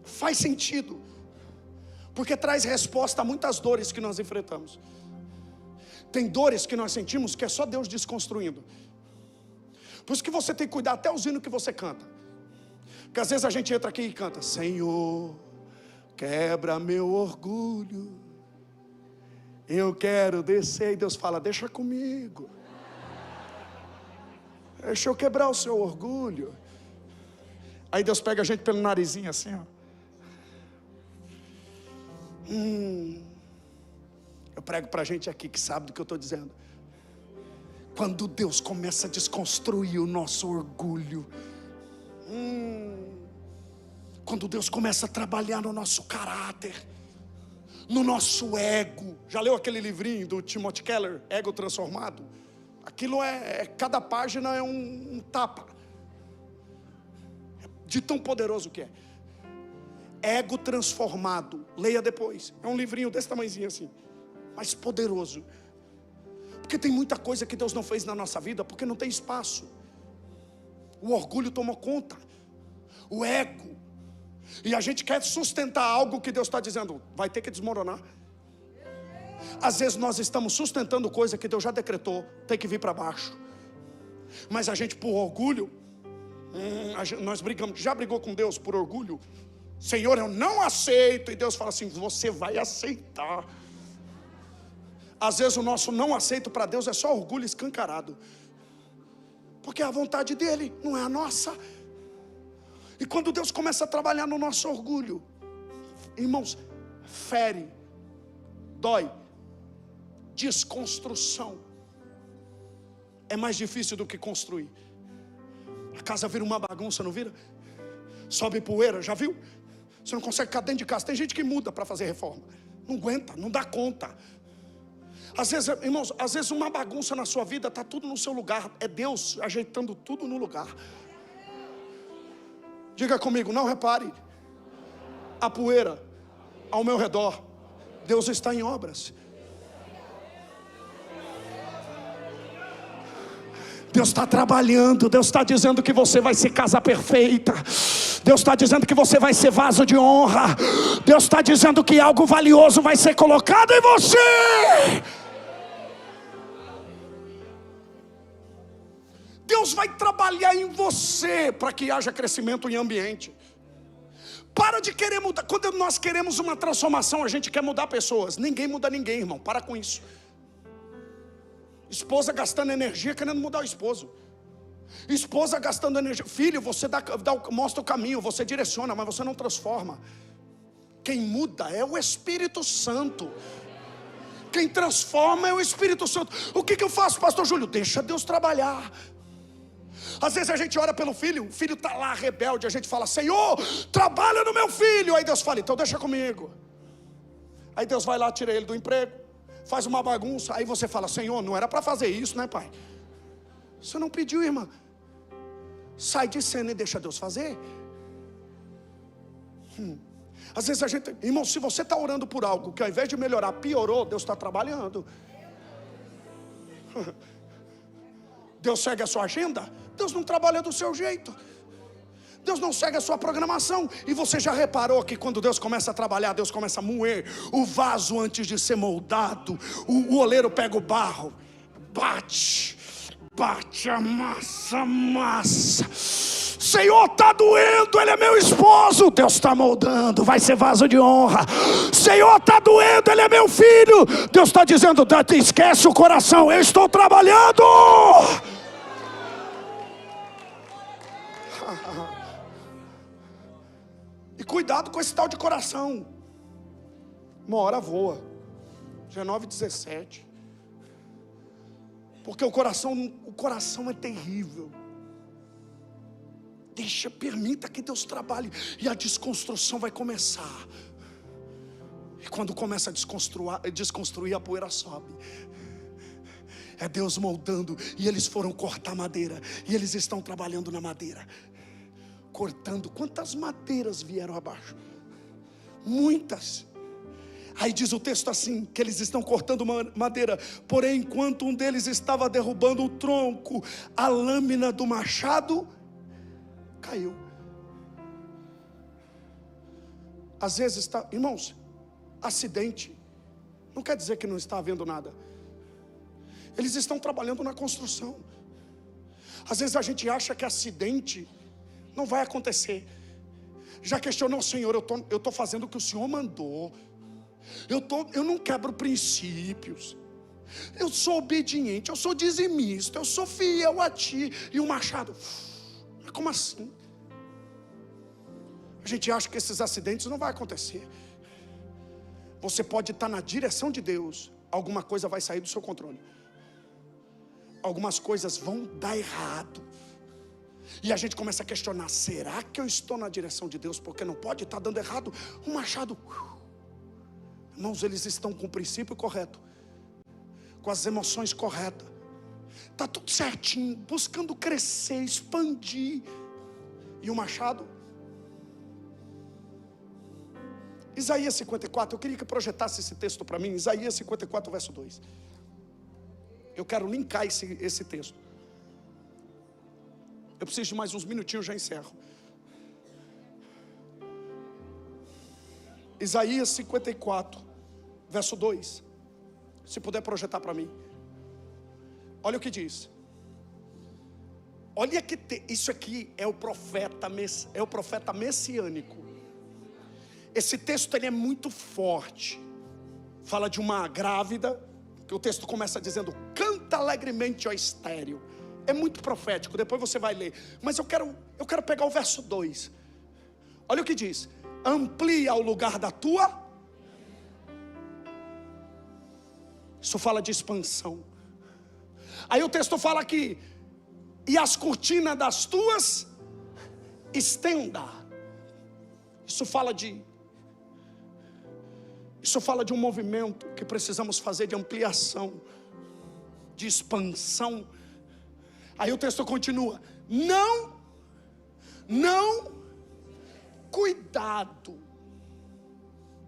A: faz sentido, porque traz resposta a muitas dores que nós enfrentamos. Tem dores que nós sentimos que é só Deus desconstruindo. Por isso que você tem que cuidar até os hinos que você canta. Porque às vezes a gente entra aqui e canta: Senhor, quebra meu orgulho, eu quero descer. E Deus fala: deixa comigo, deixa eu quebrar o seu orgulho. Aí Deus pega a gente pelo narizinho assim, ó. Eu prego pra gente aqui que sabe do que eu estou dizendo. Quando Deus começa a desconstruir o nosso orgulho, quando Deus começa a trabalhar no nosso caráter, no nosso ego. Já leu aquele livrinho do Timothy Keller, Ego Transformado? Aquilo cada página é um tapa, de tão poderoso que é. Ego Transformado, leia depois. É um livrinho desse tamanhozinho assim, mas poderoso. Porque tem muita coisa que Deus não fez na nossa vida porque não tem espaço. O orgulho tomou conta, o ego. E a gente quer sustentar algo que Deus está dizendo, vai ter que desmoronar. Às vezes nós estamos sustentando coisa que Deus já decretou, tem que vir para baixo. Mas a gente, por orgulho, nós brigamos. Já brigou com Deus por orgulho? Senhor, eu não aceito. E Deus fala assim: você vai aceitar. Às vezes o nosso não aceito para Deus é só orgulho escancarado, porque é a vontade dele, não é a nossa. E quando Deus começa a trabalhar no nosso orgulho, irmãos, fere, dói. Desconstrução é mais difícil do que construir. A casa vira uma bagunça, não vira? Sobe poeira, já viu? Você não consegue ficar dentro de casa. Tem gente que muda para fazer reforma, não aguenta, não dá conta. Às vezes, irmãos, às vezes uma bagunça na sua vida está tudo no seu lugar. É Deus ajeitando tudo no lugar. Diga comigo, não repare a poeira ao meu redor. Deus está em obras. Deus está trabalhando. Deus está dizendo que você vai ser casa perfeita. Deus está dizendo que você vai ser vaso de honra. Deus está dizendo que algo valioso vai ser colocado em você. Deus vai trabalhar em você para que haja crescimento em ambiente. Para de querer mudar. Quando nós queremos uma transformação, a gente quer mudar pessoas. Ninguém muda ninguém, irmão. Para com isso. Esposa gastando energia querendo mudar o esposo. Esposa gastando energia. Filho, você mostra o caminho, você direciona, mas você não transforma. Quem muda é o Espírito Santo. Quem transforma é o Espírito Santo. O que eu faço, pastor Júlio? Deixa Deus trabalhar. Às vezes a gente ora pelo filho, o filho está lá rebelde, a gente fala: Senhor, trabalha no meu filho. Aí Deus fala: então deixa comigo. Aí Deus vai lá, tira ele do emprego. faz uma bagunça, aí você fala: Senhor, não era para fazer isso, né, Pai? Você não pediu, irmã. Sai de cena e deixa Deus fazer. Às vezes a gente, irmão, se você está orando por algo que ao invés de melhorar, piorou, Deus está trabalhando. Deus segue a sua agenda? Deus não trabalha do seu jeito. Deus não segue a sua programação. E você já reparou que quando Deus começa a trabalhar, Deus começa a moer o vaso antes de ser moldado. O oleiro pega o barro, bate, amassa. Senhor, está doendo, ele é meu esposo. Deus está moldando, vai ser vaso de honra. Senhor, está doendo, ele é meu filho. Deus está dizendo: esquece o coração, eu estou trabalhando. E cuidado com esse tal de coração. Uma hora voa. Já é 9h17. Porque o coração é terrível. Permita que Deus trabalhe, e a desconstrução vai começar. E quando começa a desconstruir, a poeira sobe. É Deus moldando. E eles foram cortar madeira, e eles estão trabalhando na madeira, cortando. Quantas madeiras vieram abaixo? Muitas. Aí diz o texto assim, que eles estão cortando madeira. Porém, enquanto um deles estava derrubando o tronco, a lâmina do machado caiu. Às vezes está, irmãos, acidente não quer dizer que não está havendo nada. Eles estão trabalhando na construção. Às vezes a gente acha que acidente não vai acontecer. Já questionou: Senhor, eu estou fazendo o que o Senhor mandou. Eu não quebro princípios. Eu sou obediente, eu sou dizimista, eu sou fiel a Ti. E o machado, mas como assim? A gente acha que esses acidentes não vão acontecer. Você pode estar na direção de Deus, alguma coisa vai sair do seu controle. Algumas coisas vão dar errado. E a gente começa a questionar: será que eu estou na direção de Deus? Porque não pode estar dando errado. O machado, irmãos, eles estão com o princípio correto, com as emoções corretas, está tudo certinho, buscando crescer, expandir. E o machado, Isaías 54, eu queria que projetasse esse texto para mim. Isaías 54, verso 2. Eu quero linkar esse texto. Eu preciso de mais uns minutinhos, já encerro. Isaías 54, verso 2. Se puder projetar para mim. Olha o que diz. Olha que isso aqui é o profeta messiânico. Esse texto ele é muito forte. Fala de uma grávida, que o texto começa dizendo: canta alegremente, ó estéril. É muito profético, depois você vai ler. Mas eu quero pegar o verso 2. Olha o que diz: amplia o lugar da tua. Isso fala de expansão. Aí o texto fala aqui: e as cortinas das tuas estenda. Isso fala de um movimento que precisamos fazer, de ampliação, de expansão. Aí o texto continua: cuidado,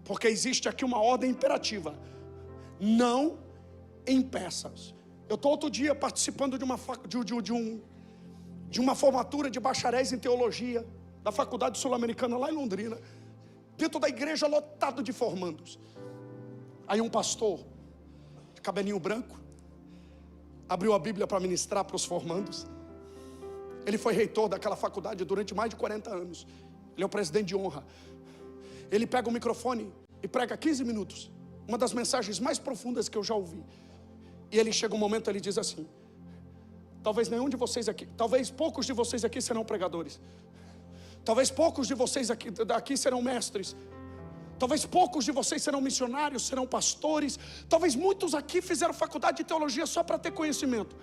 A: porque existe aqui uma ordem imperativa: não impeças. Eu estou outro dia participando de uma formatura de bacharéis em teologia da Faculdade Sul-Americana lá em Londrina, dentro da igreja, lotado de formandos. Aí um pastor de cabelinho branco abriu a Bíblia para ministrar para os formandos. Ele foi reitor daquela faculdade durante mais de 40 anos. Ele é o presidente de honra. Ele pega o microfone e prega 15 minutos. Uma das mensagens mais profundas que eu já ouvi. E ele chega um momento, ele diz assim: talvez nenhum de vocês aqui, talvez poucos de vocês aqui serão pregadores. Talvez poucos de vocês aqui serão mestres. Talvez poucos de vocês serão missionários, serão pastores. Talvez muitos aqui fizeram faculdade de teologia só para ter conhecimento.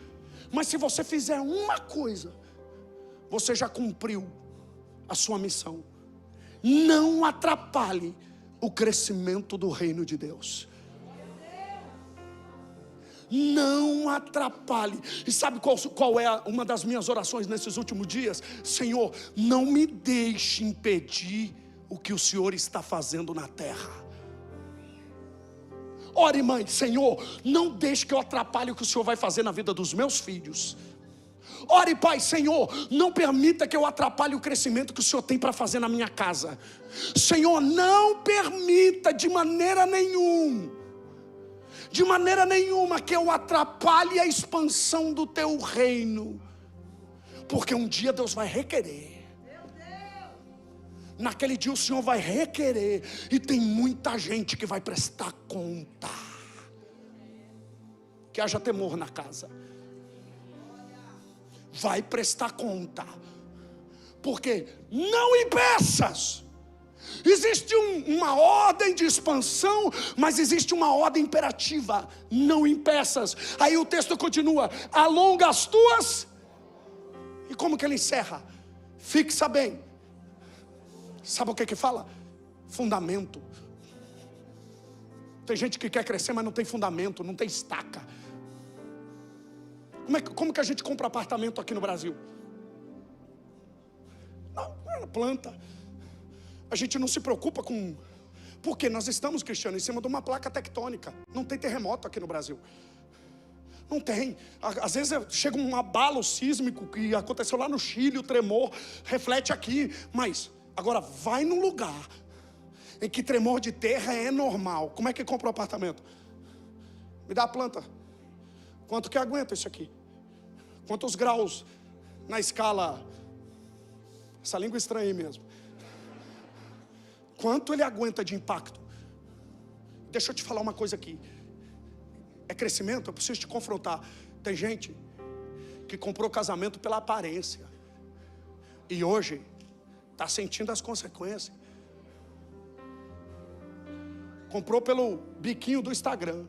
A: Mas se você fizer uma coisa, você já cumpriu a sua missão. Não atrapalhe o crescimento do reino de Deus. não atrapalhe. E sabe qual é uma das minhas orações nesses últimos dias? Senhor, não me deixe impedir o que o Senhor está fazendo na terra. Ore, mãe, Senhor, não deixe que eu atrapalhe o que o Senhor vai fazer na vida dos meus filhos. Ore, Pai, Senhor, não permita que eu atrapalhe o crescimento que o Senhor tem para fazer na minha casa. Senhor, não permita de maneira nenhuma que eu atrapalhe a expansão do teu reino. Porque um dia Deus vai requerer. Naquele dia o Senhor vai requerer. E tem muita gente que vai prestar conta. Que haja temor na casa. Vai prestar conta. Porque não impeças. Existe uma ordem de expansão, mas existe uma ordem imperativa. Não impeças. Aí o texto continua: alonga as tuas. E como que ele encerra? Fixa bem. Sabe o que fala? Fundamento. Tem gente que quer crescer, mas não tem fundamento, não tem estaca. Como que a gente compra apartamento aqui no Brasil? Não, planta. A gente não se preocupa com... Porque nós estamos, Cristiano, em cima de uma placa tectônica. Não tem terremoto aqui no Brasil. Não tem. Às vezes chega um abalo sísmico que aconteceu lá no Chile, o tremor reflete aqui. Mas agora vai num lugar em que tremor de terra é normal. Como é que compra um apartamento? Me dá a planta. Quanto que aguenta isso aqui? Quantos graus na escala? Essa língua estranha aí mesmo. Quanto ele aguenta de impacto? Deixa eu te falar uma coisa aqui. É crescimento, eu preciso te confrontar. Tem gente que comprou casamento pela aparência. E hoje está sentindo as consequências. Comprou pelo biquinho do Instagram.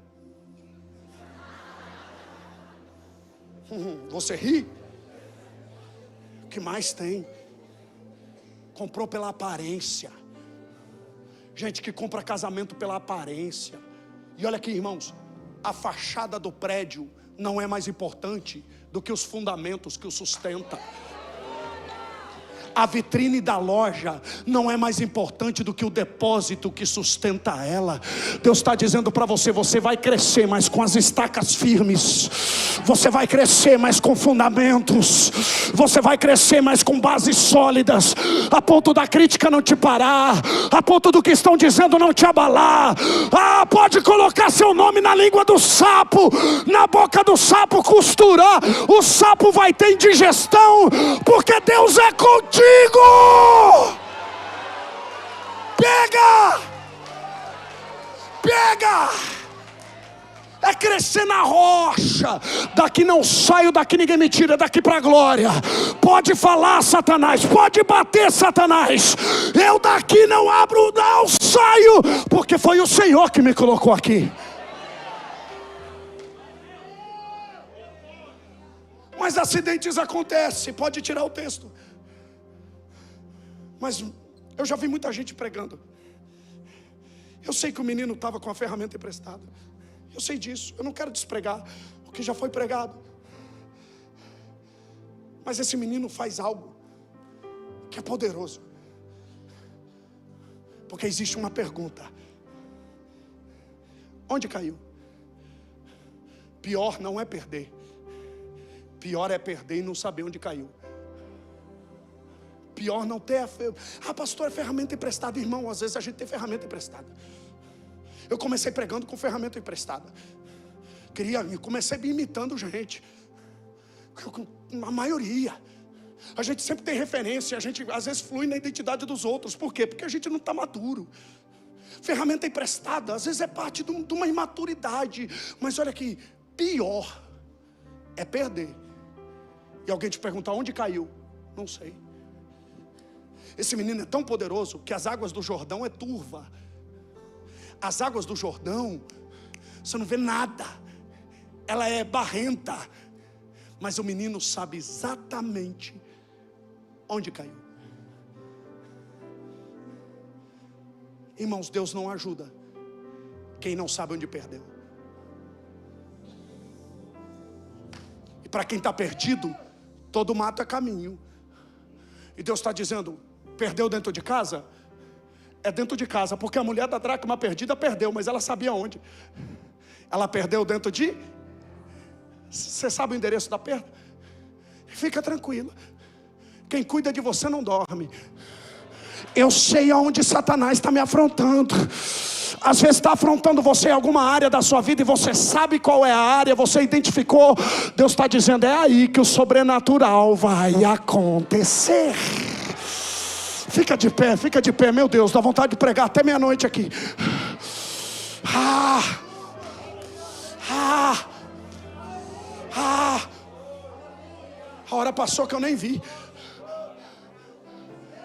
A: Você ri? O que mais tem? Comprou pela aparência. Gente que compra casamento pela aparência. E olha aqui, irmãos, a fachada do prédio não é mais importante do que os fundamentos que o sustentam. A vitrine da loja não é mais importante do que o depósito que sustenta ela. Deus está dizendo para você: você vai crescer, mas com as estacas firmes. Você vai crescer, mas com fundamentos. Você vai crescer, mas com bases sólidas. A ponto da crítica não te parar. A ponto do que estão dizendo não te abalar. Pode colocar seu nome na língua do sapo, na boca do sapo, costurar. O sapo vai ter indigestão, porque Deus é contigo. Pega! É crescer na rocha. Daqui não saio, daqui ninguém me tira, daqui para a glória. Pode falar, Satanás, pode bater, Satanás. Eu daqui não abro, não saio, porque foi o Senhor que me colocou aqui. Mas acidentes acontecem, pode tirar o texto. Mas eu já vi muita gente pregando. Eu sei que o menino estava com a ferramenta emprestada. Eu sei disso, eu não quero despregar o que já foi pregado. Mas esse menino faz algo que é poderoso. Porque existe uma pergunta: onde caiu? Pior não é perder. Pior é perder e não saber onde caiu. Pior não ter pastor, é ferramenta emprestada. Irmão, às vezes a gente tem ferramenta emprestada. Eu comecei pregando com ferramenta emprestada. Comecei imitando gente. A maioria. A gente sempre tem referência. A gente às vezes flui na identidade dos outros. Por quê? Porque a gente não está maduro. Ferramenta emprestada às vezes é parte de uma imaturidade. Mas olha aqui, pior é perder. E alguém te perguntar onde caiu. Não sei. Esse menino é tão poderoso que as águas do Jordão é turva. As águas do Jordão, você não vê nada. Ela é barrenta. Mas o menino sabe exatamente onde caiu. Irmãos, Deus não ajuda quem não sabe onde perdeu. Para quem está perdido, todo mato é caminho. E Deus está dizendo, perdeu dentro de casa? É dentro de casa, porque a mulher da dracma perdida perdeu, mas ela sabia onde. Ela perdeu dentro de... Você sabe o endereço da perda? Fica tranquila. Quem cuida de você não dorme. Eu sei aonde Satanás está me afrontando. Às vezes está afrontando você em alguma área da sua vida e você sabe qual é a área, você identificou. Deus está dizendo, é aí que o sobrenatural vai acontecer. Fica de pé, meu Deus, dá vontade de pregar até meia-noite aqui. A hora passou que eu nem vi.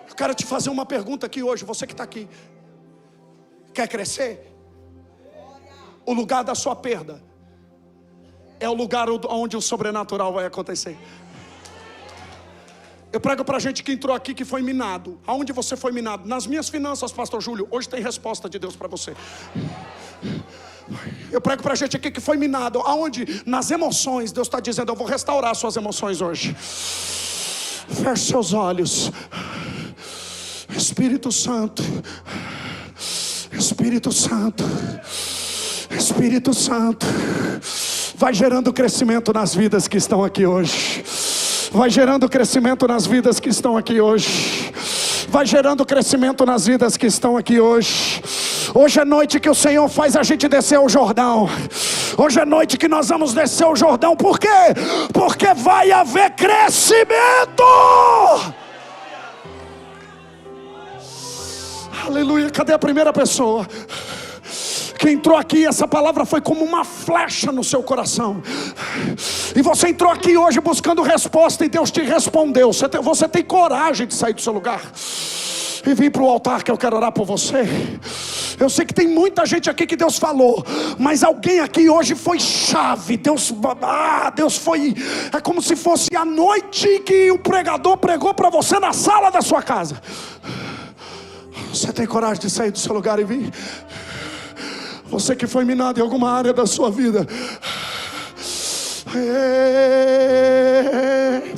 A: Eu quero te fazer uma pergunta aqui hoje, você que está aqui. Quer crescer? O lugar da sua perda é o lugar onde o sobrenatural vai acontecer. Eu prego para gente que entrou aqui que foi minado. Aonde você foi minado? Nas minhas finanças, pastor Júlio. Hoje tem resposta de Deus para você. Eu prego para gente aqui que foi minado. Aonde? Nas emoções. Deus está dizendo, eu vou restaurar suas emoções hoje. Feche seus olhos. Espírito Santo, Espírito Santo, Espírito Santo, vai gerando crescimento nas vidas que estão aqui hoje. Vai gerando crescimento nas vidas que estão aqui hoje. Vai gerando crescimento nas vidas que estão aqui hoje. Hoje é noite que o Senhor faz a gente descer o Jordão. Hoje é noite que nós vamos descer o Jordão. Por quê? Porque vai haver crescimento. Aleluia. Cadê a primeira pessoa que entrou aqui? Essa palavra foi como uma flecha no seu coração. E você entrou aqui hoje buscando resposta e Deus te respondeu. Você tem coragem de sair do seu lugar e vir para o altar que eu quero orar por você. Eu sei que tem muita gente aqui que Deus falou, mas alguém aqui hoje foi chave. Deus foi, é como se fosse a noite que o pregador pregou para você na sala da sua casa. Você tem coragem de sair do seu lugar e vir? Você que foi minado em alguma área da sua vida,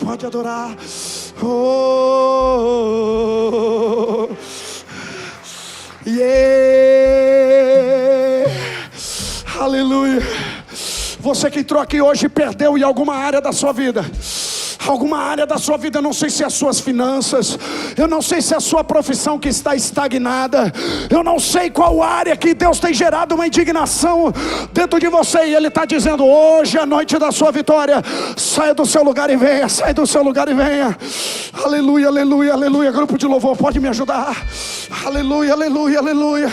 A: pode adorar. Aleluia. Você que entrou aqui hoje e perdeu em alguma área da sua vida. Alguma área da sua vida, eu não sei se é as suas finanças, eu não sei se é a sua profissão que está estagnada, eu não sei qual área que Deus tem gerado uma indignação dentro de você, e Ele está dizendo, hoje é a noite da sua vitória. Saia do seu lugar e venha, saia do seu lugar e venha. Aleluia, aleluia, aleluia. Grupo de louvor, pode me ajudar? Aleluia, aleluia, aleluia.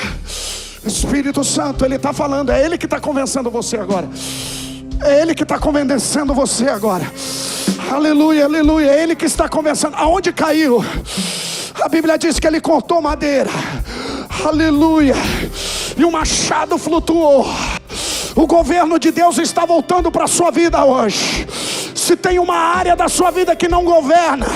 A: Espírito Santo, Ele está falando, é Ele que está convencendo você agora. É Ele que está convencendo você agora. Aleluia, aleluia. É Ele que está conversando. Aonde caiu? A Bíblia diz que Ele cortou madeira. Aleluia. E o machado flutuou. O governo de Deus está voltando para a sua vida hoje. Se tem uma área da sua vida que não governa,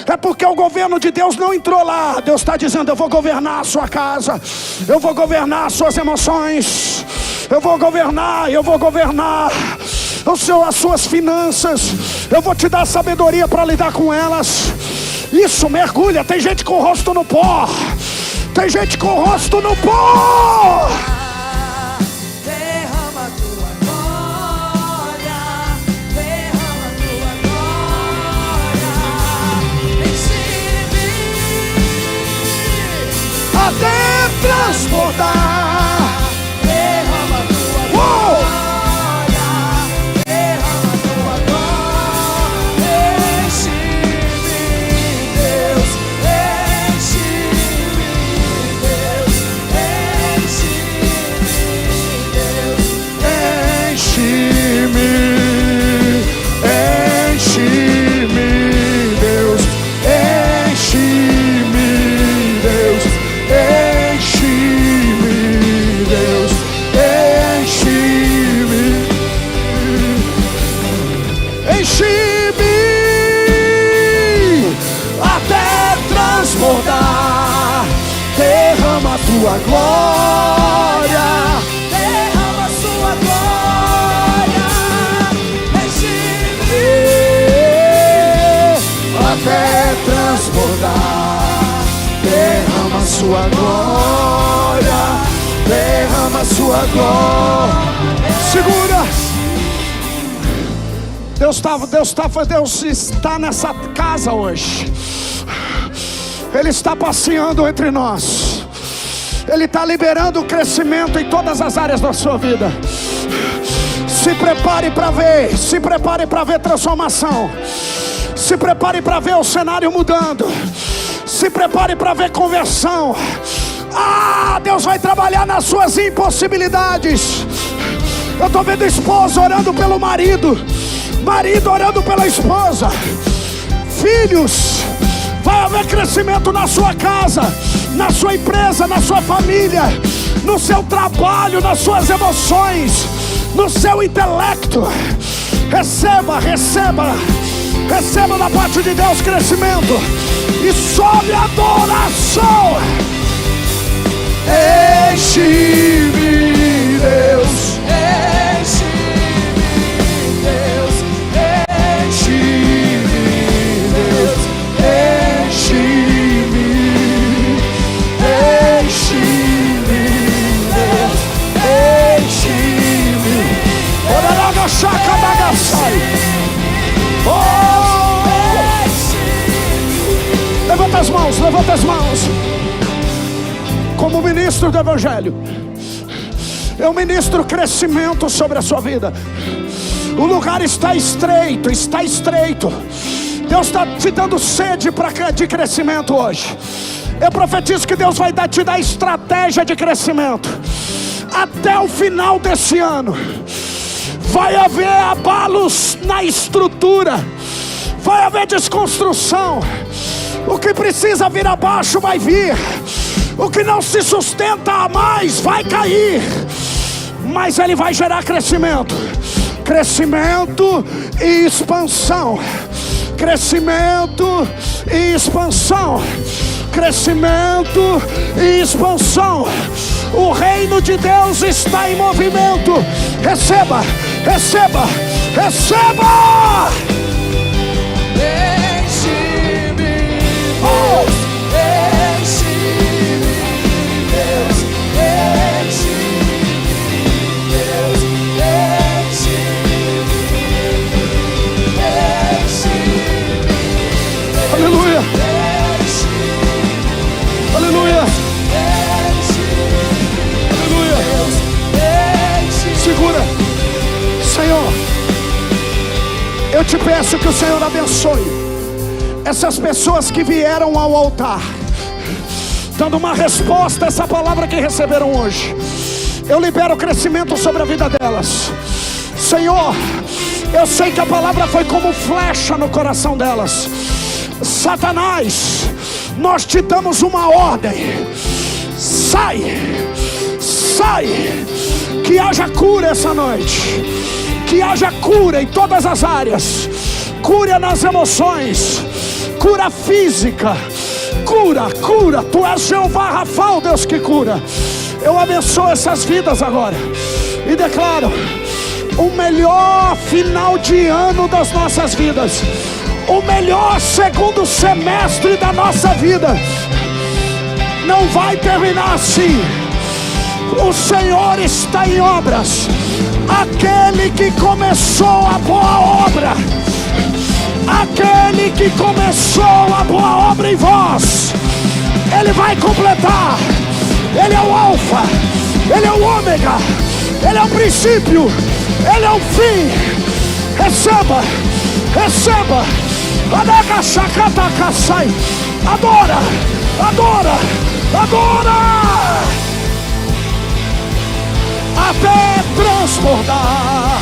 A: é porque o governo de Deus não entrou lá. Deus está dizendo, eu vou governar a sua casa, eu vou governar as suas emoções, eu vou governar as suas finanças, eu vou te dar sabedoria para lidar com elas. Isso, mergulha. Tem gente com o rosto no pó. Tem gente com o rosto no pó.
B: Derrama tua glória, derrama tua glória, enche-me
A: Até transbordar.
B: derrama tua glória, derrama tua glória, enche-me, Deus, enche-me, Deus,
A: Enche-me, enche-me, Deus, enche-me, Deus, enche-me, Deus, enche-me, enche-me até transbordar. Derrama a tua glória.
B: derrama sua glória, enche-me.
A: sua glória, derrama sua glória. Segura. Deus está nessa casa hoje. Ele está passeando entre nós. Ele está liberando o crescimento em todas as áreas da sua vida. Se prepare para ver. Se prepare para ver transformação. Se prepare para ver o cenário mudando. Se prepare para ver conversão. Deus vai trabalhar nas suas impossibilidades. Eu estou vendo esposa orando pelo marido, marido orando pela esposa, filhos. Vai haver crescimento na sua casa, na sua empresa, na sua família, no seu trabalho, nas suas emoções, no seu intelecto. Receba, receba, receba da parte de Deus crescimento. E sobe a adoração. Enche-me, Deus. Enche-me, Deus. Enche-me, Deus. Enche-me. Enche-me, Deus. Enche-me. Oraraga chaca bagaçai. Levanta as mãos, levanta as mãos. Como ministro do Evangelho, eu ministro crescimento sobre a sua vida. O lugar está estreito, está estreito. Deus está te dando sede de crescimento hoje. Eu profetizo que Deus vai te dar estratégia de crescimento. Até o final desse ano vai haver abalos na estrutura, vai haver desconstrução. O que precisa vir abaixo vai vir. O que não se sustenta mais vai cair. Mas ele vai gerar crescimento. Crescimento e expansão. Crescimento e expansão. Crescimento e expansão. O reino de Deus está em movimento. Receba, receba, receba. Enche-me, Deus. Enche-me, Deus. Enche-me, Deus. Enche-me, enche-me. Aleluia. Aleluia. Aleluia. Segura. Senhor, eu te peço que o Senhor abençoe essas pessoas que vieram ao altar, dando uma resposta a essa palavra que receberam hoje. Eu libero crescimento sobre a vida delas. Senhor, eu sei que a palavra foi como flecha no coração delas. Satanás, nós te damos uma ordem. Sai, sai. Que haja cura essa noite. Que haja cura em todas as áreas. Cura nas emoções. Cura física. Cura, cura. Tu és Jeová Rafa, o Deus que cura. Eu abençoo essas vidas agora e declaro o melhor final de ano das nossas vidas, o melhor segundo semestre da nossa vida. Não vai terminar assim. O Senhor está em obras. Aquele que começou a boa obra, aquele que começou a boa obra em vós, Ele vai completar. Ele é o alfa, Ele é o ômega, Ele é o princípio, Ele é o fim. Receba, receba. Adora, adora, adora, até transbordar.